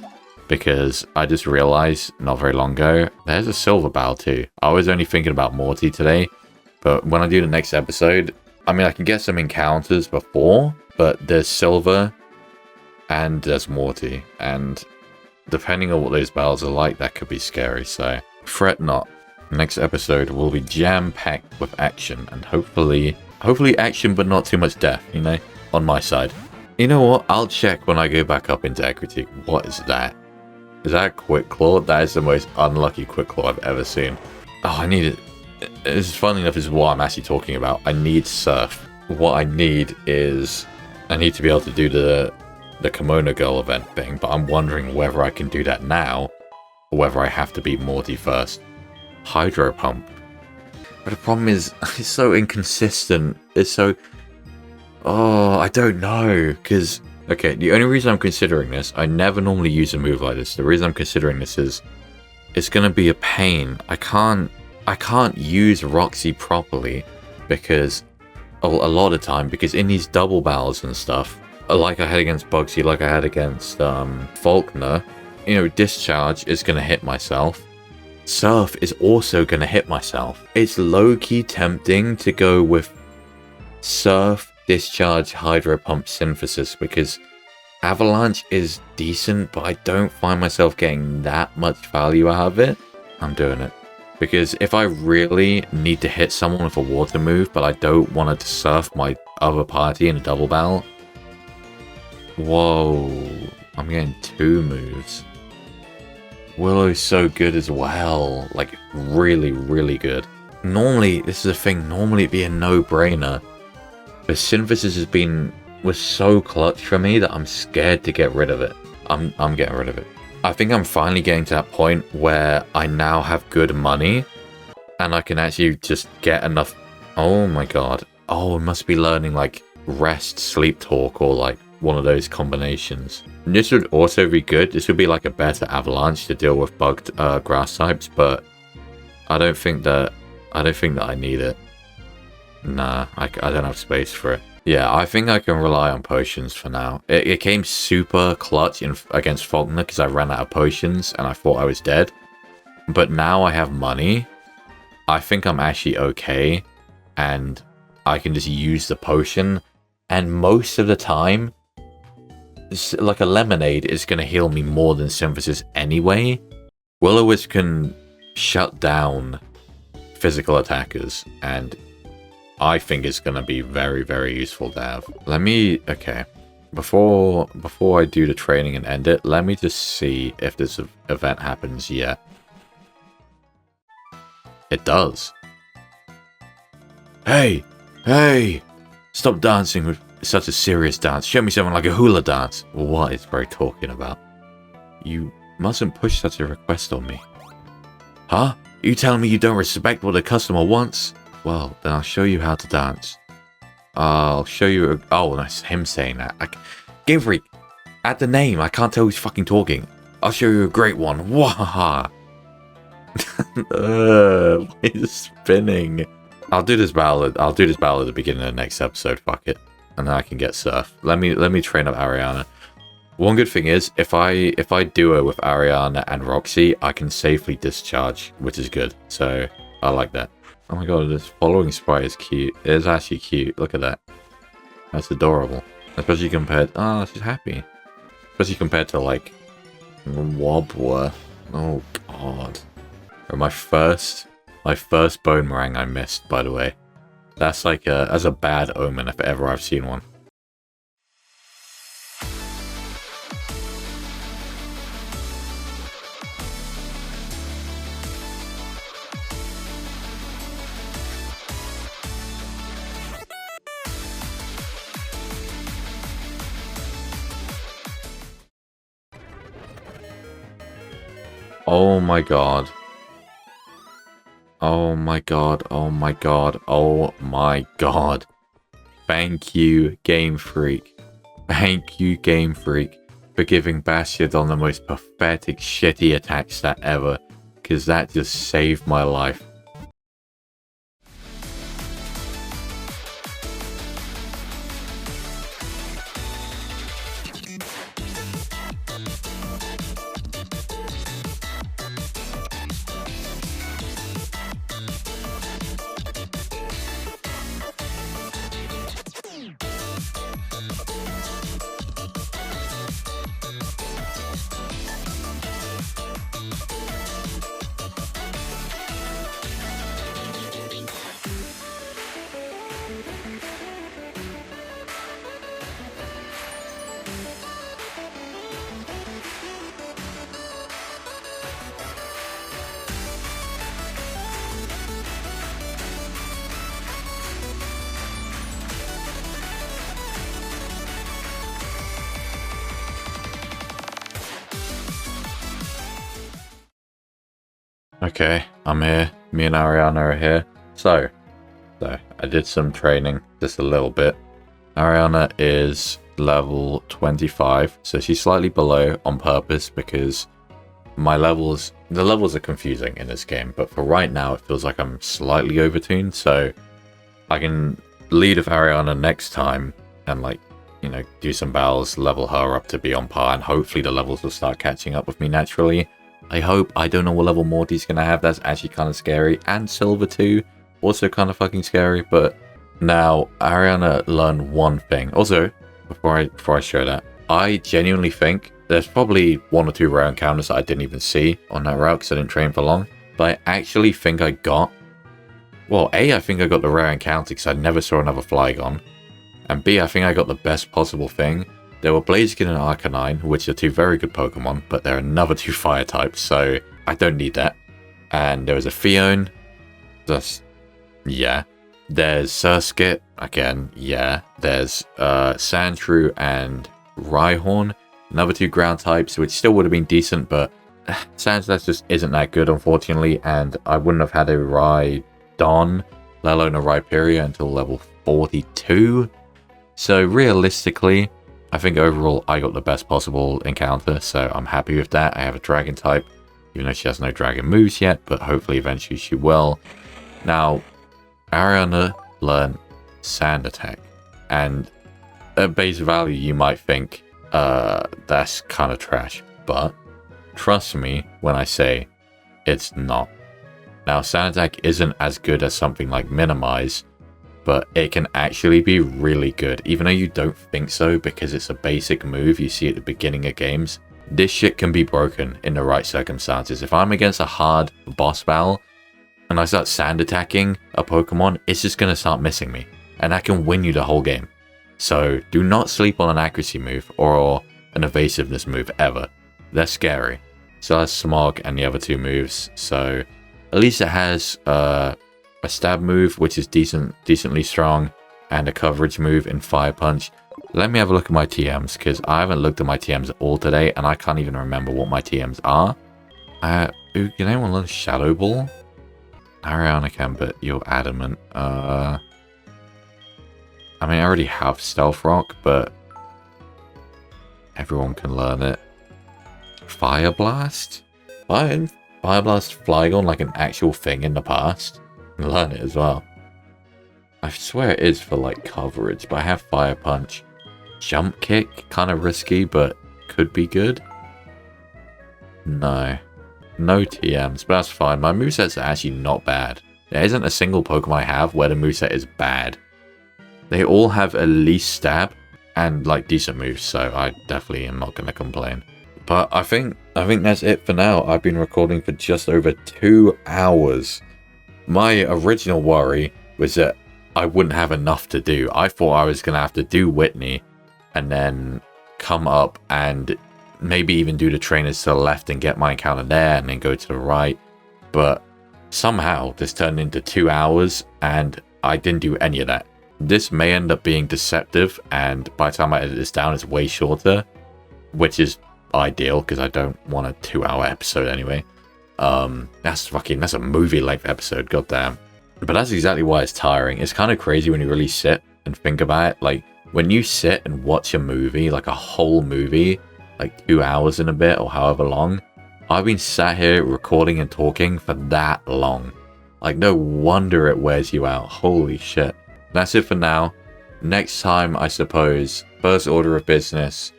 Speaker 1: because I just realized not very long ago, there's a silver battle too. I was only thinking about Morty today, but when I do the next episode, I mean, I can get some encounters before, but there's silver and there's Morty, and depending on what those battles are like, that could be scary, so fret not. Next episode will be jam-packed with action, and hopefully action but not too much death, you know, on my side. You know what, I'll check when I go back up into Ekritik. What is that? Is that Quick Claw? That is the most unlucky Quick Claw I've ever seen. Oh, I need it. This is funny enough, this is what I'm actually talking about. I need Surf. What I need is, I need to be able to do the Kimono Girl event thing, but I'm wondering whether I can do that now, or whether I have to beat Morty first. Hydro Pump. But the problem is, it's so inconsistent. It's so... Oh, I don't know, because... Okay, the only reason I'm considering this, I never normally use a move like this. The reason I'm considering this is, it's going to be a pain. I can't use Roxy properly, because... A lot of time, because in these double battles and stuff, like I had against Bugsy, like I had against Faulkner, you know, Discharge is going to hit myself. Surf is also going to hit myself. It's low-key tempting to go with Surf, Discharge, Hydro Pump, Synthesis, because Avalanche is decent, but I don't find myself getting that much value out of it. I'm doing it. Because if I really need to hit someone with a water move, but I don't want to Surf my other party in a double battle, whoa, I'm getting 2 moves. Willow's so good as well. Like, really, really good. Normally, this is a thing, normally it'd be a no-brainer. But Synthesis was so clutch for me that I'm scared to get rid of it. I'm getting rid of it. I think I'm finally getting to that point where I now have good money. And I can actually just get enough... Oh my god. Oh, I must be learning, like, rest, sleep talk, or, like, one of those combinations. And this would also be good. This would be like a better avalanche to deal with bugged grass types, but I don't think that I need it. Nah, I don't have space for it. Yeah, I think I can rely on potions for now. It came super clutch against Faulkner because I ran out of potions and I thought I was dead. But now I have money. I think I'm actually okay. And I can just use the potion. And most of the time, like a lemonade is going to heal me more than synthesis anyway. Will-O-Wisp can shut down physical attackers, and I think it's going to be very, very useful to have. Okay, before I do the training and end it, let me just see if this event happens yet. It does. Hey, stop dancing with such a serious dance. Show me something like a hula dance. What is Bro talking about? You mustn't push such a request on me. Huh? You telling me you don't respect what the customer wants? Well, then I'll show you how to dance. I'll show you oh, that's him saying that. Game Freak, add the name. I can't tell who's fucking talking. I'll show you a great one. Wahaha. It's spinning. I'll do this battle at the beginning of the next episode. Fuck it. And then I can get Surf. Let me train up Ariana. One good thing is, if I duo with Ariana and Roxy, I can safely discharge, which is good. So, I like that. Oh my god, this following sprite is cute. It is actually cute. Look at that. That's adorable. Especially compared... Oh, she's happy. Especially compared to, like, Wobbler. Oh, god. Or my first bone meringue I missed, by the way. That's like as a bad omen if ever I've seen one. Oh my god. Oh my god, oh my god, oh my god. Thank you, Game Freak. Thank you, Game Freak, for giving Bastiodon the most pathetic, shitty attack stat ever, because that just saved my life. Okay, I'm here. Me and Ariana are here. So I did some training, just a little bit. Ariana is level 25, so she's slightly below on purpose because the levels are confusing in this game, but for right now it feels like I'm slightly overtuned, so I can lead with Ariana next time and, like, you know, do some battles, level her up to be on par, and hopefully the levels will start catching up with me naturally. I hope. I don't know what level Morty's gonna have. That's actually kind of scary. And Silver too. Also kind of fucking scary. But now, Ariana learned one thing. Also, before I show that, I genuinely think there's probably 1 or 2 rare encounters that I didn't even see on that route because I didn't train for long. But I actually think I got... Well, A, I think I got the rare encounter because I never saw another Flygon. And B, I think I got the best possible thing. There were Blaziken and Arcanine, which are 2 very good Pokemon, but they're another 2 fire types, so I don't need that. And there was a Fione. Yeah. There's Surskit, again, yeah. There's Sandshrew and Rhyhorn, another 2 ground types, which still would have been decent, but Sandslash just isn't that good, unfortunately, and I wouldn't have had a Rhydon, let alone a Rhyperior, until level 42. So realistically, I think overall I got the best possible encounter, so I'm happy with that. I have a dragon type, even though she has no dragon moves yet, but hopefully eventually she will. Now, Ariana learned Sand Attack, and at base value you might think that's kind of trash, but trust me when I say it's not. Now, Sand Attack isn't as good as something like Minimize, but it can actually be really good, even though you don't think so because it's a basic move you see at the beginning of games. This shit can be broken in the right circumstances. If I'm against a hard boss battle and I start sand attacking a Pokemon, it's just going to start missing me, and that can win you the whole game. So do not sleep on an accuracy move or an evasiveness move ever. They're scary. So that's Smog and the other two moves. So at least it has a stab move, which is decently strong, and a coverage move in Fire Punch. Let me have a look at my TMs, because I haven't looked at my TMs at all today, and I can't even remember what my TMs are. Can anyone learn Shadow Ball? Ariana can, but you're adamant. I mean, I already have Stealth Rock, but everyone can learn it. Fire Blast? Fire Blast Flygon like an actual thing in the past? Learn it as well. I swear it is for like coverage, but I have Fire Punch. Jump Kick, kind of risky, but could be good. No TMs, but that's fine. My movesets are actually not bad. There isn't a single Pokemon I have where the moveset is bad. They all have at least stab and like decent moves, so I definitely am not going to complain. But I think that's it for now. I've been recording for just over 2 hours. My original worry was that I wouldn't have enough to do. I thought I was going to have to do Whitney and then come up and maybe even do the trainers to the left and get my encounter there and then go to the right. But somehow this turned into 2 hours and I didn't do any of that. This may end up being deceptive, and by the time I edit this down it's way shorter, which is ideal because I don't want a 2-hour episode anyway. That's a movie length episode, goddamn. But that's exactly why it's tiring. It's kind of crazy when you really sit and think about it. Like when you sit and watch a movie, like a whole movie, like 2 hours and a bit or however long, I've been sat here recording and talking for that long. Like no wonder it wears you out. Holy shit. That's it for now. Next time, I suppose, first order of business,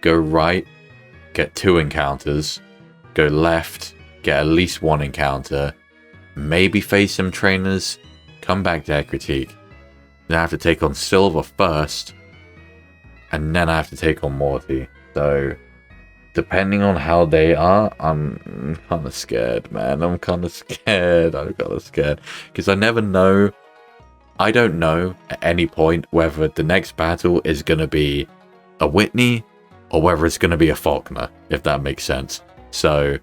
Speaker 1: go right, get 2 encounters, go left, get at least 1 encounter, maybe face some trainers, come back to Critique. Then I have to take on Silver first, and then I have to take on Morty. So, depending on how they are, I'm kind of scared, man. I'm kind of scared. Because I don't know at any point whether the next battle is going to be a Whitney or whether it's going to be a Faulkner, if that makes sense. So,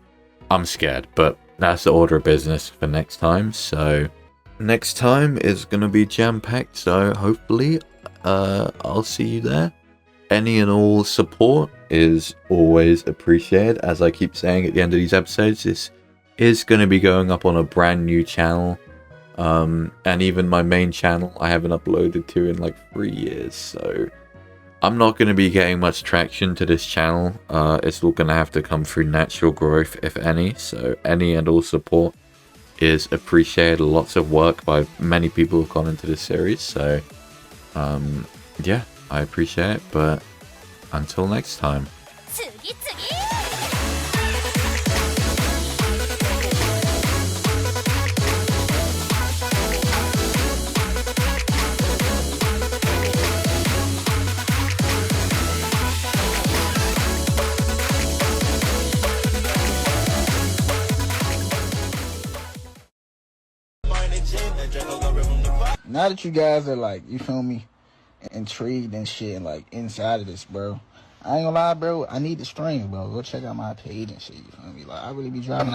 Speaker 1: I'm scared, but that's the order of business for next time. So, next time is going to be jam-packed, so hopefully I'll see you there. Any and all support is always appreciated. As I keep saying at the end of these episodes, this is going to be going up on a brand new channel. And even my main channel I haven't uploaded to in like 3 years, so I'm not going to be getting much traction to this channel. It's all going to have to come through natural growth, if any. So any and all support is appreciated. Lots of work by many people have gone into this series, so yeah, I appreciate it. But until next time.
Speaker 2: Now that you guys are like, you feel me, intrigued and shit, and like inside of this, bro, I ain't gonna lie, bro, I need the streams, bro. Go check out my page and shit, you feel me? Like, I really be driving